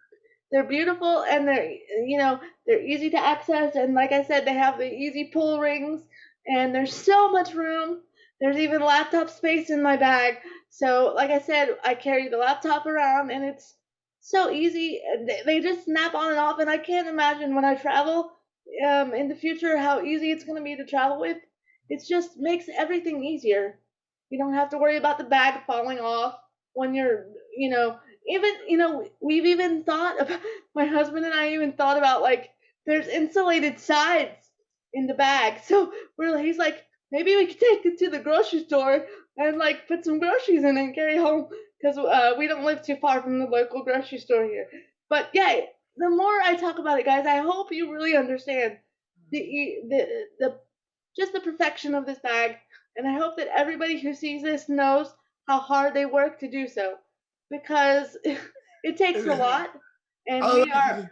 they're beautiful and they're easy to access, and like I said, they have the easy pull rings, and there's so much room. There's even laptop space in my bag. So like I said, I carry the laptop around, and it's so easy. They just snap on and off, and I can't imagine when I travel in the future how easy it's going to be to travel with. It just makes everything easier. You don't have to worry about the bag falling off when you're, even, we've even thought about, my husband and I even thought about, like, there's insulated sides in the bag. So he's like, maybe we could take it to the grocery store and like put some groceries in and carry home because we don't live too far from the local grocery store here. But yeah, the more I talk about it, guys, I hope you really understand the just the perfection of this bag, and I hope that everybody who sees this knows how hard they work to do so, because it takes a lot, and we are.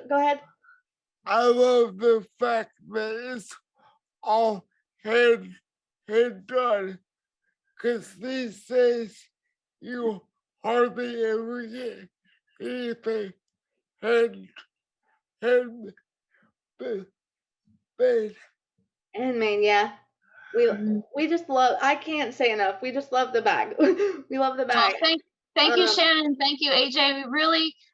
Go ahead. I love the fact that it's all hand done, because these days you hardly ever get anything hand hand made. Handmade, yeah. We Mhm. we just love. I can't say enough. We just love the bag. We love the Oh, bag. thank you, Um, Shannon. Thank you, AJ.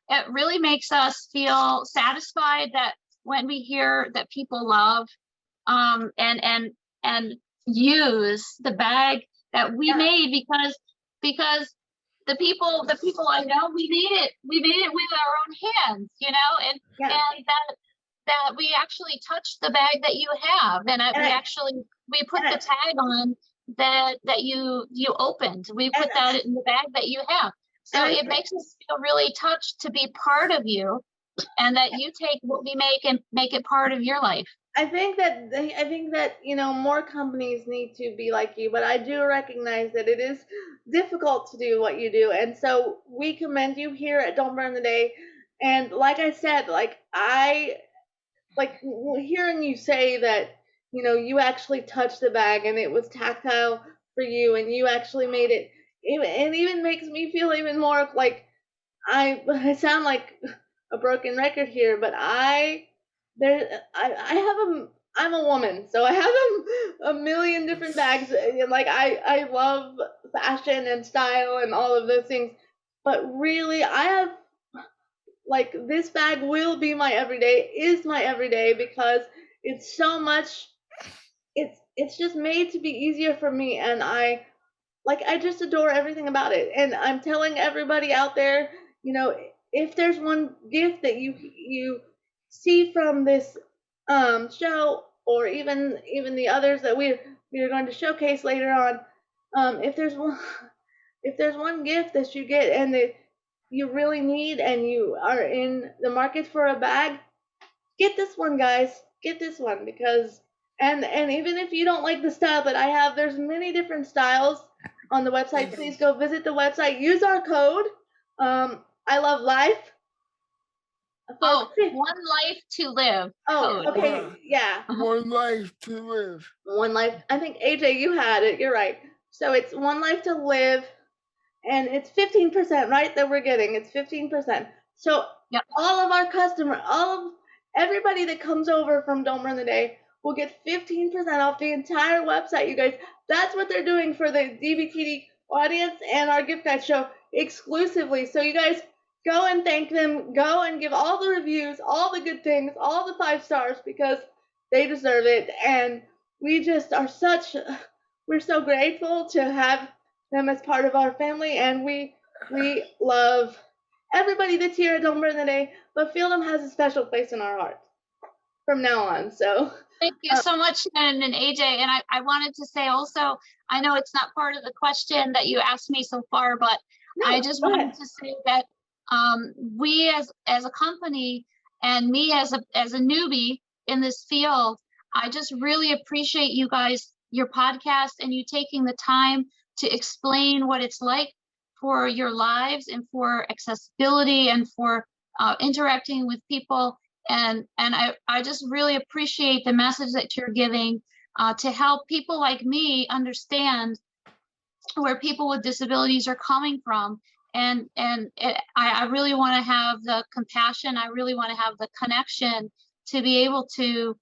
It really makes us feel satisfied that when we hear that people love and use the bag that we yeah, made, because the people I know, we made it with our own hands, yeah. and that we actually touched the bag that you have, and And we put I, the tag on that you opened. We put that in the bag that you have. So And it makes us feel really touched to be part of you, and that you take what we make and make it part of your life. I think that more companies need to be like you, but I do recognize that it is difficult to do what you do, and so we commend you here at Don't Burn the Day. And like I said, hearing you say that you actually touched the bag and it was tactile for you, and you actually made it. It even makes me feel even more like I sound like a broken record here, but I'm a woman, so I have a million different bags. Like I love fashion and style and all of those things, but really I have like this bag will be my everyday, is my everyday, because it's so much. It's just made to be easier for me, and I just adore everything about it. And I'm telling everybody out there, if there's one gift that you see from this show, or even the others that we're going to showcase later on, if there's one gift that you get and that you really need, and you are in the market for a bag, get this one, guys. Get this one, because and even if you don't like the style that I have, there's many different styles on the website. Please go visit the website. Use our code. I love life. Oh, one life to live. Oh, Code. okay, yeah. One life to live. One life. I think AJ, you had it. You're right. So it's one life to live, and it's 15%, right? That we're getting. It's 15%. So Yep. all of our everybody that comes over from Don't Burn the Day will get 15% off the entire website, you guys. That's what they're doing for the DBTD audience and our gift guide show exclusively. So you guys go and thank them. Go and give all the reviews, all the good things, all the 5 stars, because they deserve it. And we just are we're so grateful to have them as part of our family, and we love everybody that's here at Don't Burn the Day, but Feeldom has a special place in our heart from now on. So thank you so much, Shannon and AJ. And I wanted to say also, I know it's not part of the question that you asked me so far, but no, I just wanted to say that we as a company, and me as a newbie in this field, I just really appreciate you guys, your podcast, and you taking the time to explain what it's like for your lives, and for accessibility, and for interacting with people. And I just really appreciate the message that you're giving to help people like me understand where people with disabilities are coming from. And I really want to have the compassion, I really want to have the connection to be able to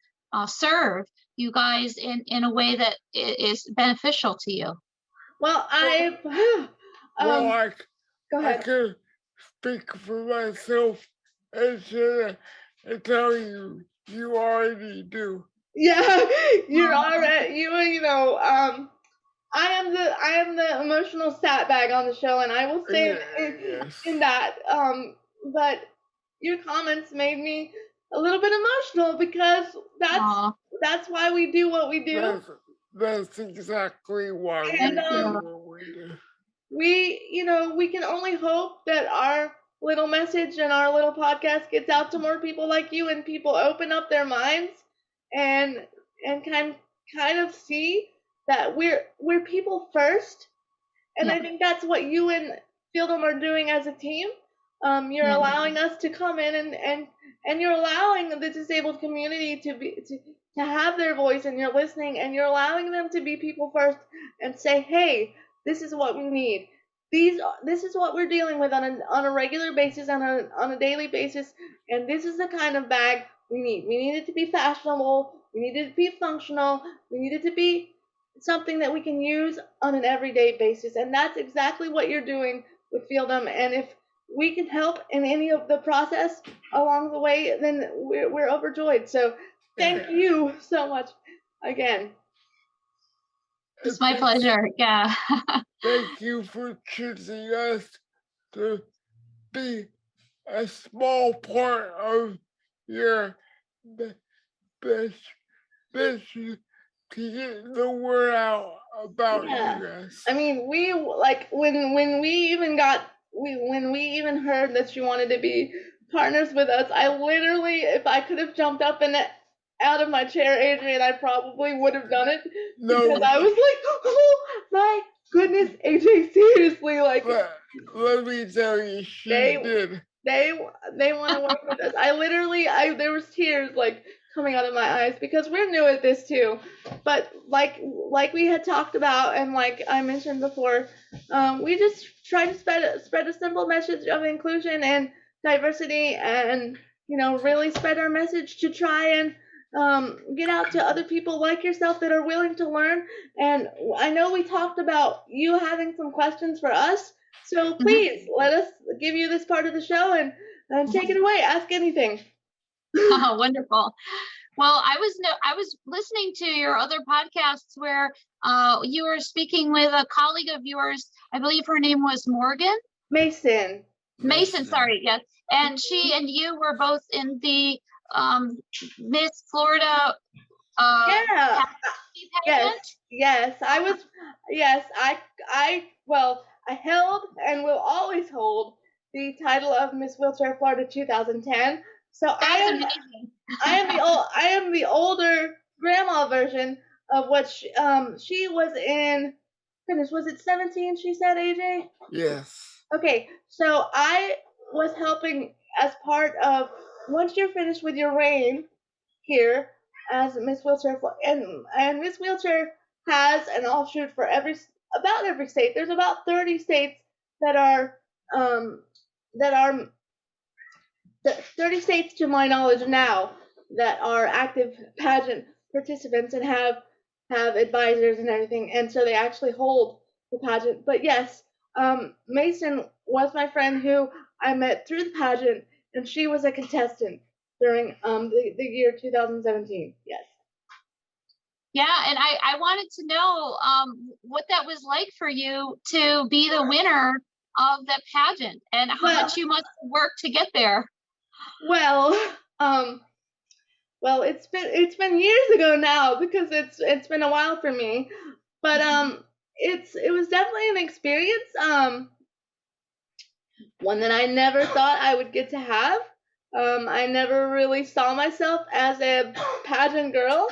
serve you guys in a way that is beneficial to you. Well, Well, go I ahead. can speak for myself and tell you, you already do. Yeah, you're already I am the emotional stat bag on the show, and I will say in that. But your comments made me a little bit emotional, because that's why we do what we do. That's exactly why And we do what we do. we can only hope that our little message and our little podcast gets out to more people like you, and people open up their minds and kind of see that we're people first. And I think that's what you and Feeldom are doing as a team. You're allowing us to come in, and you're allowing the disabled community to have their voice, and you're listening, and you're allowing them to be people first and say, hey, this is what we need. This is what we're dealing with on a regular basis, on a daily basis, and this is the kind of bag we need. We need it to be fashionable. We need it to be functional. We need it to be something that we can use on an everyday basis, and that's exactly what you're doing with Feeldom. And if we can help in any of the process along the way, then we're overjoyed. So thank you so much again. It's my pleasure. Yeah. Thank you for choosing us to be a small part of your to get the word out about Yeah. you guys. I mean, we like when we even heard that she wanted to be partners with us. I literally, if I could have jumped up and out of my chair, Adrianne, I probably would have done it because I was like, oh my goodness, AJ, seriously, like. Let me tell you, she did. They want to work with us. There was tears like coming out of my eyes because we're new at this too. But like we had talked about and like I mentioned before, we just try to spread a simple message of inclusion and diversity, and really spread our message to try and get out to other people like yourself that are willing to learn. And I know we talked about you having some questions for us. So please let us give you this part of the show and take it away. Ask anything. Oh, wonderful. Well, I was listening to your other podcasts where you were speaking with a colleague of yours. I believe her name was Morgan. Mason, sorry, yes. And she and you were both in the Miss Florida yeah. pageant. Yes, I was. Yes, I held and will always hold the title of Miss Wheelchair Florida 2010. So That's amazing. I am the older grandma version of what she was in. Goodness, was it 17? She said, AJ. Yes. Okay, so I was helping as part of once you're finished with your reign here as Miss Wheelchair, and Miss Wheelchair has an offshoot for about every state. There's about 30 states that are 30 states to my knowledge now that are active pageant participants and have advisors and everything, and so they actually hold the pageant. But yes, Mason was my friend who I met through the pageant, and she was a contestant during the year 2017. Yes. Yeah, and I wanted to know what that was like for you to be the winner of the pageant and how much you must work to get there. Well, it's been years ago now because it's been a while for me, but it was definitely an experience, one that I never thought I would get to have. I never really saw myself as a pageant girl.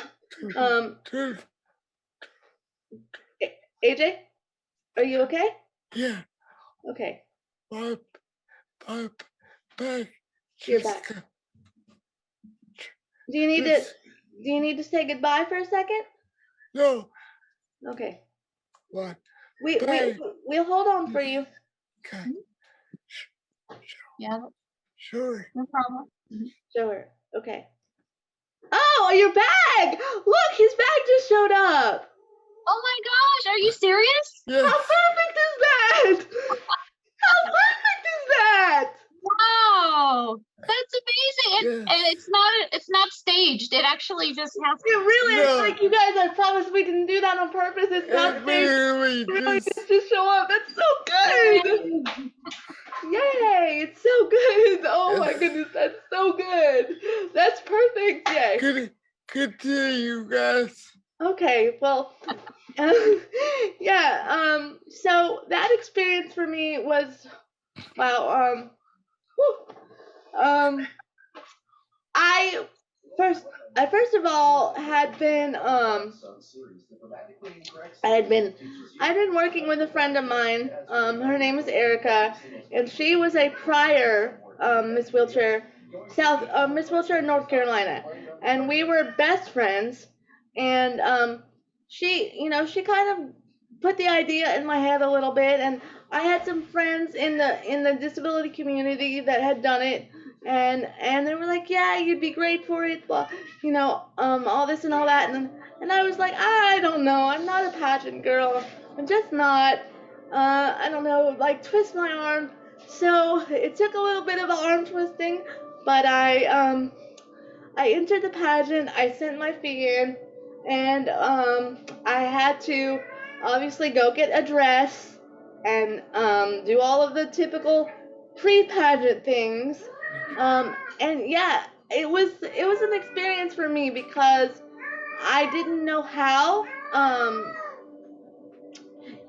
AJ, are you okay? Yeah. Okay. Back. You're back. Do you need to say goodbye for a second? No. Okay. What? We'll hold on for you. Okay. Yeah. Sure. No problem. Sure. Okay. Oh, you're back! Look, his bag just showed up. Oh my gosh, are you serious? Yes. How perfect is that? How perfect is that? Wow, that's amazing. And it's not staged. It actually just has to. It really is like, you guys, I promise we didn't do that on purpose. It's not staged. It really just show up. That's so good. Yay, it's so good. Oh my goodness, that's so good. That's perfect. Yay. Continue, guys. Okay, well, yeah, so that experience for me was, wow, I first of all had been I'd been working with a friend of mine. Her name is Erica, and she was a prior Miss Wheelchair Miss Wheelchair North Carolina, and we were best friends. And she kind of put the idea in my head a little bit, and I had some friends in the disability community that had done it, and they were like, yeah, you'd be great for it, but all this and all that, and I was like, I don't know, I'm not a pageant girl, I'm just not. I don't know, like, twist my arm. So it took a little bit of arm twisting, but I entered the pageant, I sent my fee in, and I had to obviously go get a dress and do all of the typical pre-pageant things. And yeah, it was an experience for me because I didn't know how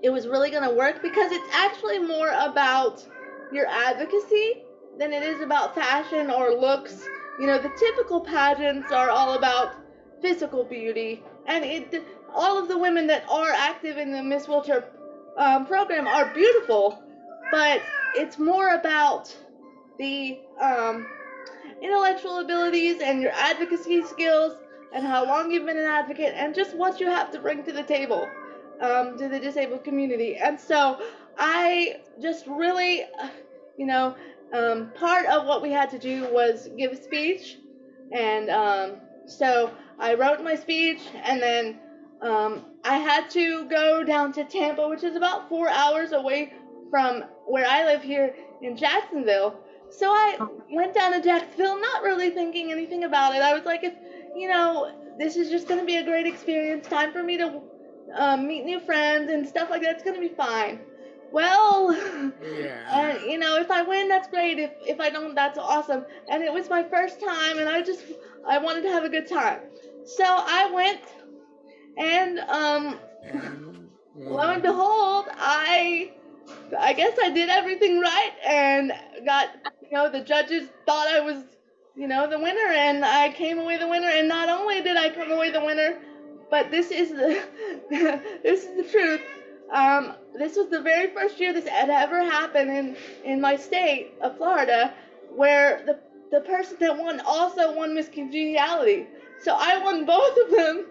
it was really going to work, because it's actually more about your advocacy than it is about fashion or looks. You know, the typical pageants are all about physical beauty, and all of the women that are active in the Miss Wheelchair program are beautiful, but it's more about the intellectual abilities and your advocacy skills and how long you've been an advocate and just what you have to bring to the table to the disabled community. And so I just really, part of what we had to do was give a speech. And so I wrote my speech, and then I had to go down to Tampa, which is about 4 hours away from where I live here in Jacksonville. So I went down to Jacksonville, not really thinking anything about it. I was like, this is just going to be a great experience, time for me to meet new friends and stuff like that. It's going to be fine. Well, Yeah. if I win, that's great. If I don't, that's awesome. And it was my first time, and I wanted to have a good time. So I went, and And lo and behold, I guess I did everything right, and got, the judges thought I was, the winner, and I came away the winner. And not only did I come away the winner, but this is the this is the truth. This was the very first year this had ever happened in my state of Florida, where the person that won also won Miss Congeniality. So I won both of them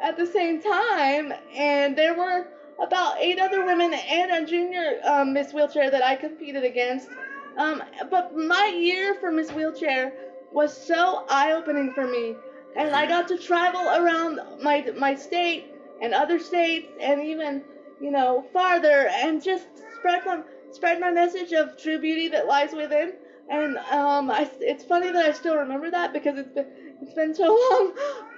at the same time, and there were about 8 other women and a junior Miss Wheelchair that I competed against. But my year for Miss Wheelchair was so eye-opening for me, and I got to travel around my state and other states, and even farther, and just spread my message of true beauty that lies within. And it's funny that I still remember that, because it's been so long.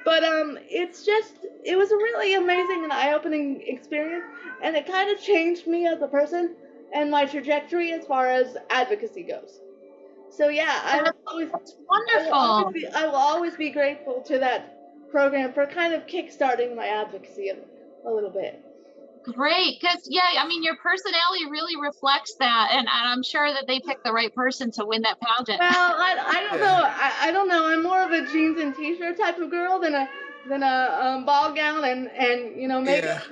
But it was a really amazing and eye-opening experience, and it kind of changed me as a person and my trajectory as far as advocacy goes. So yeah, That's wonderful. I will always be grateful to that program for kind of kickstarting my advocacy a little bit. Great, because I mean, your personality really reflects that, and I'm sure that they picked the right person to win that pageant. Well, I don't know. I don't know. I'm more of a jeans and t-shirt type of girl than a ball gown and makeup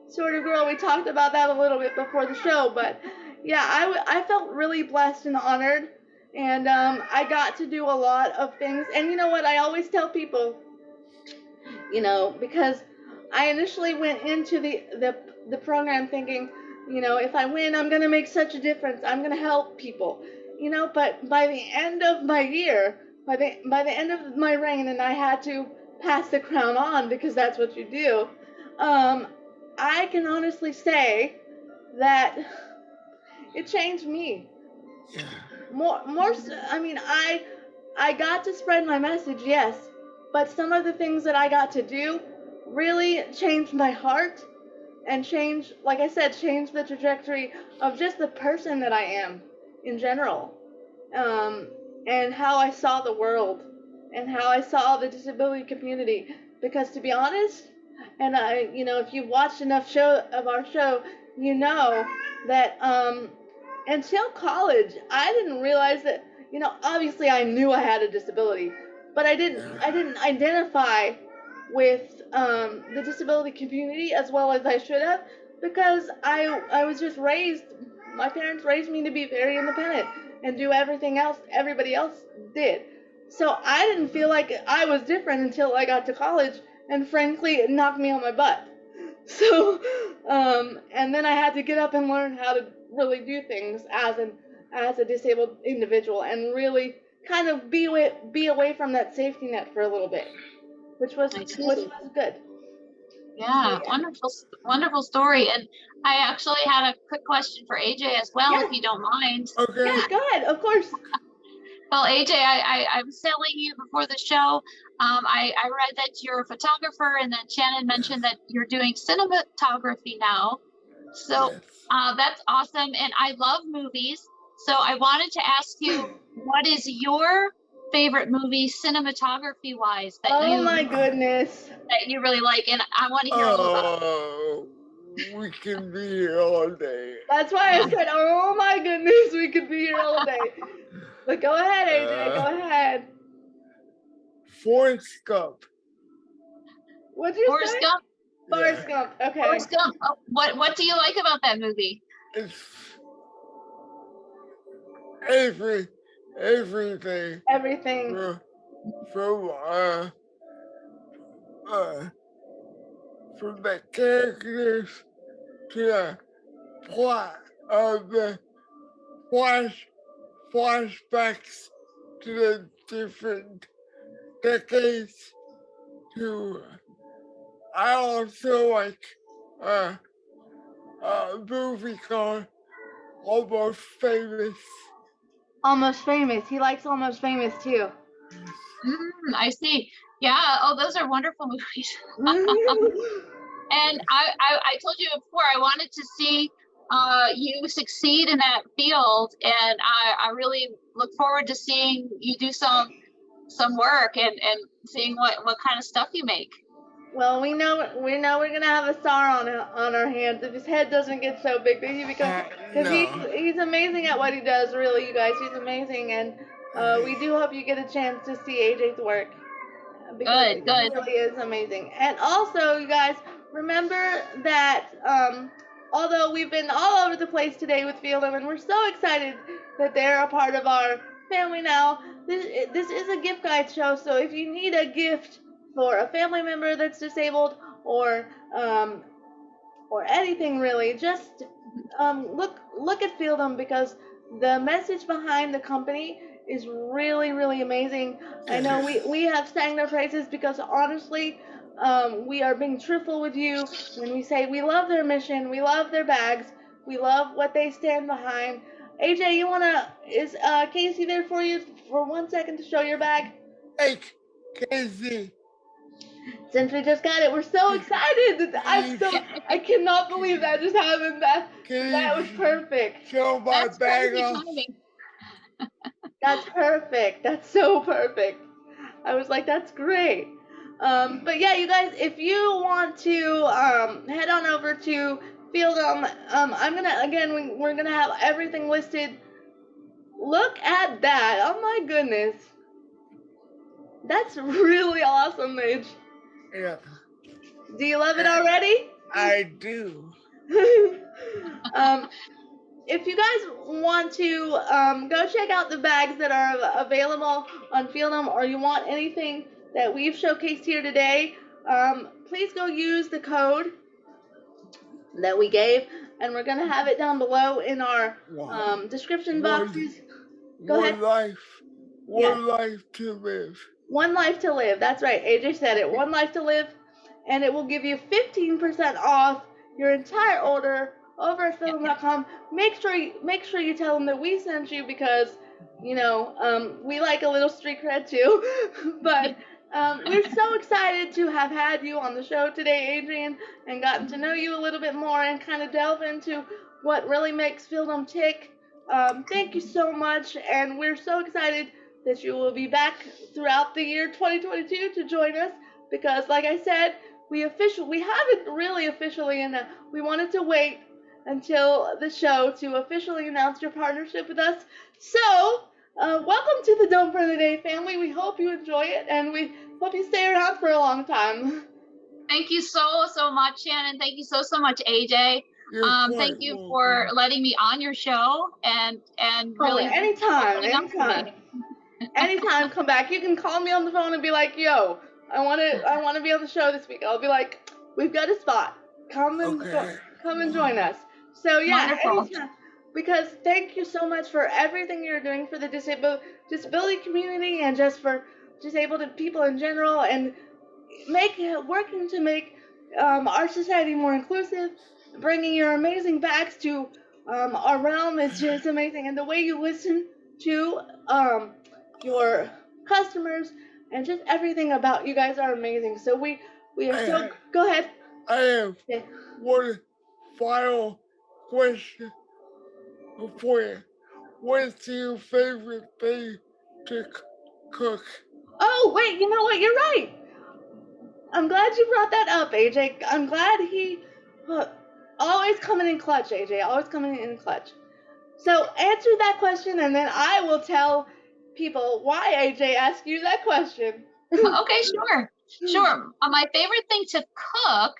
sort of girl. We talked about that a little bit before the show, but yeah, I felt really blessed and honored, and I got to do a lot of things. And you know what? I always tell people, because I initially went into the program thinking, if I win, I'm going to make such a difference. I'm going to help people, but by the end of my year, by the end of my reign, and I had to pass the crown on, because that's what you do, I can honestly say that it changed me. Yeah. More so, I mean, I got to spread my message, yes, but some of the things that I got to do really changed my heart, and changed, like I said, changed the trajectory of just the person that I am in general, and how I saw the world, and how I saw the disability community. Because to be honest, and if you've watched enough of our show, you know that until college, I didn't realize that, obviously I knew I had a disability, but I didn't identify with the disability community as well as I should have, because I was just raised, my parents raised me to be very independent and do everything else everybody else did. So I didn't feel like I was different until I got to college, and frankly, it knocked me on my butt. So, and then I had to get up and learn how to really do things as a disabled individual, and really kind of be away from that safety net for a little bit, which was good. Yeah, wonderful story. And I actually had a quick question for AJ as well, if you don't mind. Okay. Yeah, go ahead, of course. Well, AJ, I was telling you before the show, I read that you're a photographer, and then Shannon mentioned that you're doing cinematography now. So that's awesome. And I love movies. So I wanted to ask you, what is your favorite movie cinematography wise that Oh my goodness. that you really like, and I want to hear all about it. Oh, we can be here all day. That's why I said, oh my goodness, we could be here all day. But go ahead, AJ, go ahead. Forrest Gump. What'd you Forrest say? Gump. Forrest Gump. Okay. Forrest Gump. Oh, what do you like about that movie? It's everything Everything. from the characters to the plot of the flashbacks to the different decades. I also like a movie called Almost Famous. Almost Famous. He likes Almost Famous too. I see. Yeah. Oh, those are wonderful movies. And I told you before, I wanted to see you succeed in that field, and I really look forward to seeing you do some work and seeing what kind of stuff you make. Well, we know we're gonna have a star on our hands if his head doesn't get so big, because he's amazing at what he does. Really, you guys, he's amazing, and we do hope you get a chance to see AJ's work, because Good. it really is amazing. And also, you guys, remember that although we've been all over the place today with Feeldom, and we're so excited that they're a part of our family now, this is a gift guide show, so if you need a gift for a family member that's disabled, or anything really, just look at Feeldom, because the message behind the company is really, really amazing. I know we have sang their praises, because honestly, we are being truthful with you when we say we love their mission, we love their bags, we love what they stand behind. AJ, is Casey there for you for 1 second to show your bag? Hey, Casey. Since we just got it, we're so excited. I cannot believe that just happened. That was perfect. Show my bag off. That's perfect. That's so perfect. I was like, that's great. But yeah, you guys, if you want to head on over to Feeldom, we're gonna have everything listed. Look at that! Oh my goodness, that's really awesome, Mitch. Yeah. Do you love it already? I do. If you guys want to go check out the bags that are available on Feeldom, or you want anything that we've showcased here today, please go use the code that we gave, and we're going to have it down below in our description boxes. Go ahead. One life to live. One life to live. That's right. AJ said it. One life to live, and it will give you 15% off your entire order over at Feeldom.com. Make sure you tell them that we sent you, because we like a little street cred too. But we're so excited to have had you on the show today, Adrianne, and gotten to know you a little bit more and kind of delve into what really makes Feeldom tick. Thank you so much, and we're so excited that you will be back throughout the year 2022 to join us, because like I said, we haven't really officially announced. We wanted to wait until the show to officially announce your partnership with us. So, welcome to the Dome for the Day family. We hope you enjoy it, and we hope you stay around for a long time. Thank you so much, Shannon. Thank you so much, AJ. Thank you for letting me on your show, and really anytime. Anytime, come back. You can call me on the phone and be like, "Yo, I want to be on the show this week." I'll be like, "We've got a spot. Come and join us." So yeah, anytime. Because thank you so much for everything you're doing for the disability community, and just for disabled people in general, and working to make our society more inclusive. Bringing your amazing bags to our realm is just amazing, and the way you listen to your customers and just everything about you guys are amazing. So we are so. Go ahead. I have one final question for you. What's your favorite thing to cook? Oh wait, you know what? You're right. I'm glad you brought that up, AJ. I'm glad he always coming in clutch, AJ. Always coming in clutch. So answer that question, and then I will tell people why AJ asked you that question. Okay, sure. My favorite thing to cook.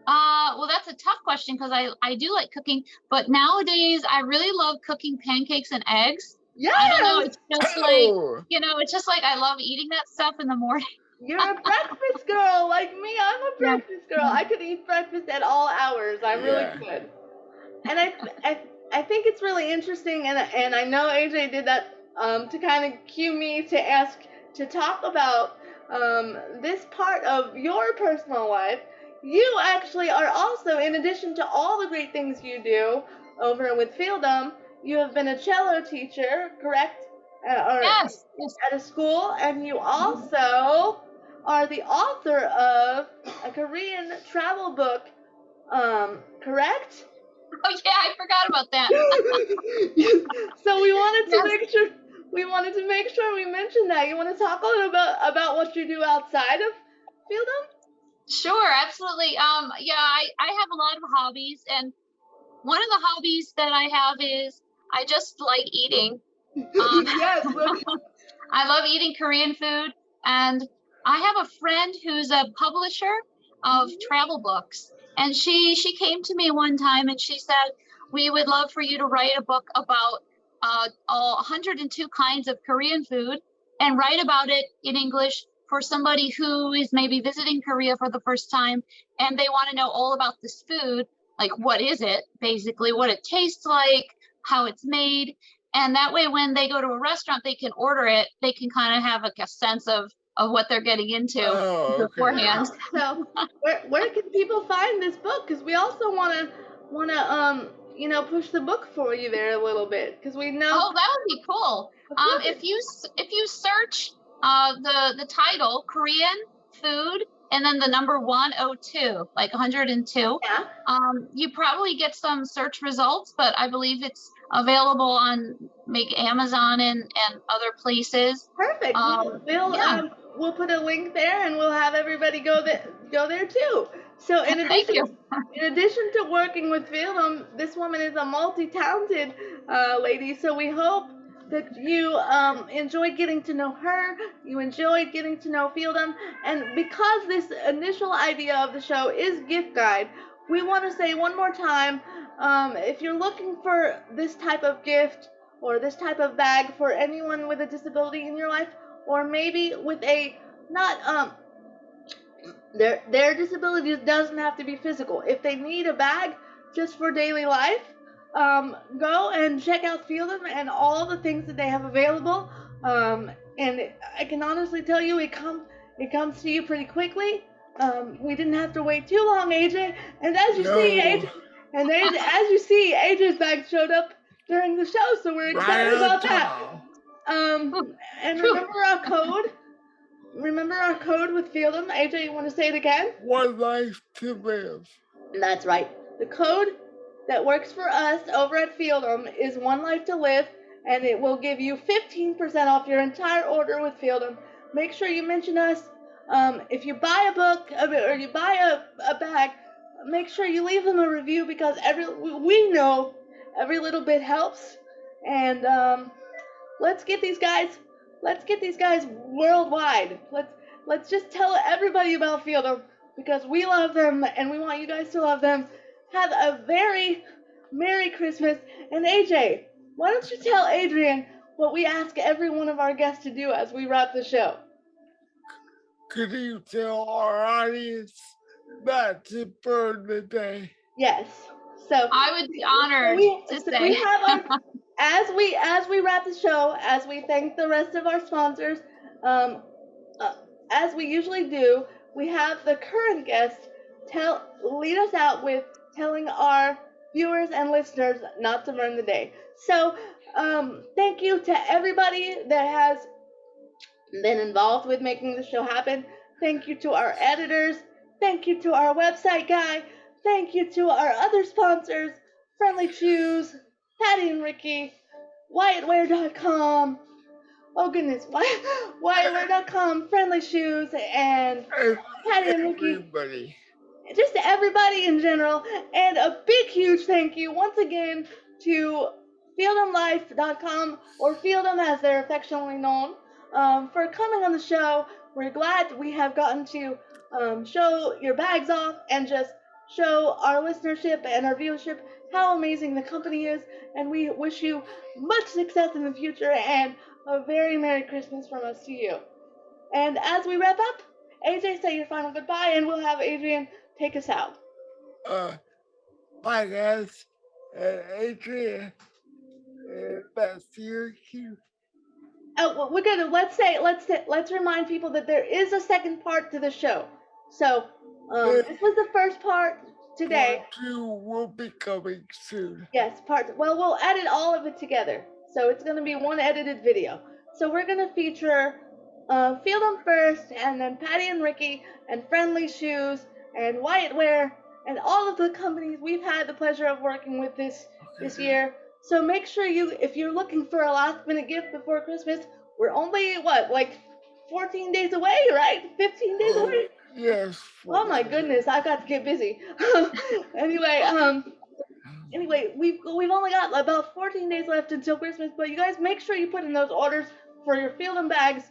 Well, that's a tough question because I do like cooking, but nowadays I really love cooking pancakes and eggs. I don't know. Yes, It's just like, Oh, it's just like I love eating that stuff in the morning. you're a breakfast girl like me. I'm a Yeah. breakfast girl. I could eat breakfast at all hours. I really yeah. could. And I think it's really interesting, and I know AJ did that to kind of cue me to ask to talk about this part of your personal life. You actually are also, in addition to all the great things you do over with Feeldom, you have been a cello teacher, correct? Or Yes. at a school, and you also are the author of a Korean travel book, correct? Oh yeah, I forgot about that. So we wanted to Yes. make sure we mentioned that. You want to talk a little about what you do outside of Feeldom? Sure, absolutely. Yeah, I have a lot of hobbies, and one of the hobbies that I have is I just like eating. Um, Yes. I love eating Korean food, and I have a friend who's a publisher of travel books, and she came to me one time and she said, "We would love for you to write a book about all 102 kinds of Korean food and write about it in English for somebody who is maybe visiting Korea for the first time and they want to know all about this food, like what is it, basically, what it tastes like, how it's made." And that way, when they go to a restaurant, they can order it. They can kind of have like a sense of what they're getting into Oh, okay. beforehand. So where can people find this book? Because we also wanna push the book for you there a little bit, because we know. Oh, that would be cool. Of course. If you search the title Korean food and then the number 102, like 102, Yeah. you probably get some search results, but I believe it's available on maybe Amazon and other places. Perfect. Yeah, We'll put a link there, and we'll have everybody go there too. So thank you. in addition to working with Feeldom, this woman is a multi-talented lady. So we hope that you enjoyed getting to know her, you enjoyed getting to know Feeldom, and because this initial idea of the show is gift guide, we want to say one more time, if you're looking for this type of gift or this type of bag for anyone with a disability in your life, or maybe with a not their disability doesn't have to be physical. If they need a bag just for daily life, go and check out Feeldom and all the things that they have available. And I can honestly tell you, it comes to you pretty quickly. We didn't have to wait too long, AJ. And as you see, No, AJ's bag showed up during the show, so we're right excited on about that. time. And Phew. remember our code. Remember our code with Feeldom? AJ, you want to say it again? One life to live. That's right. The code that works for us over at Feeldom is One Life to Live, and it will give you 15% off your entire order with Feeldom. Make sure you mention us. If you buy a book or you buy a bag, make sure you leave them a review, because we know every little bit helps. And let's get these guys worldwide. Let's just tell everybody about Feeldom, because we love them and we want you guys to love them. Have a very Merry Christmas. And AJ, why don't you tell Adrianne what we ask every one of our guests to do as we wrap the show? Could you tell our audience not to burn the day? Yes. So I would be honored to we say. have our as we wrap the show, as we thank the rest of our sponsors, um, as we usually do, we have the current guest lead us out with telling our viewers and listeners not to burn the day. So, thank you to everybody that has been involved with making the show happen. Thank you to our editors. Thank you to our website guy. Thank you to our other sponsors, Friendly Chews, Patty and Ricky, WyattWare.com, Oh goodness, why.com, Friendly Shoes, and Patty and Ricky, Everybody. just to everybody in general, and a big, huge thank you once again to feeldomlife.com, or Feeldom as they're affectionately known, for coming on the show. We're glad we have gotten to show your bags off and just show our listenership and our viewership how amazing the company is, and we wish you much success in the future and a very Merry Christmas from us to you. And as we wrap up, AJ, say your final goodbye, and we'll have Adrianne take us out. Bye, guys. And Adrianne, that's your cue. Oh, we're gonna let's remind people that there is a second part to the show. So this was the first part today. Part 2 will be coming soon. Yes, well, we'll edit all of it together, so it's gonna be one edited video. So we're gonna feature Feeldom first, and then Patty and Ricky, and Friendly Shoes, and Wyatt Wear, and all of the companies we've had the pleasure of working with this year. So make sure if you're looking for a last minute gift before Christmas, we're only, like 14 days away, right? 15 days away? Yes. Oh my goodness, I've got to get busy. Anyway, we've only got about 14 days left until Christmas, but you guys make sure you put in those orders for your Feeldom bags,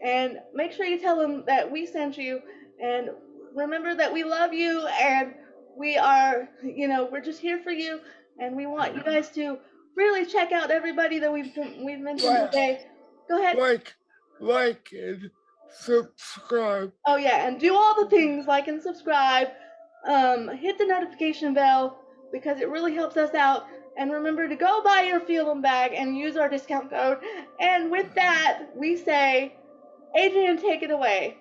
and make sure you tell them that we sent you, and remember that we love you, and we are, we're just here for you, and we want you guys to really check out everybody that we've mentioned today. Go ahead. Like and subscribe. Oh yeah, and do all the things, like and subscribe. Hit the notification bell, because it really helps us out. And remember to go buy your Feeldom bag and use our discount code. And with that, we say, Adrianne, take it away.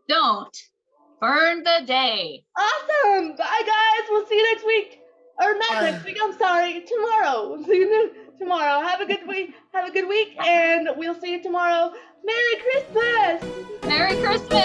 Don't burn the day. Awesome! Bye, guys. We'll see you next week. Or not next week. I'm sorry. Tomorrow. We'll see you tomorrow. Have a good week. And we'll see you tomorrow. Merry Christmas! Merry Christmas!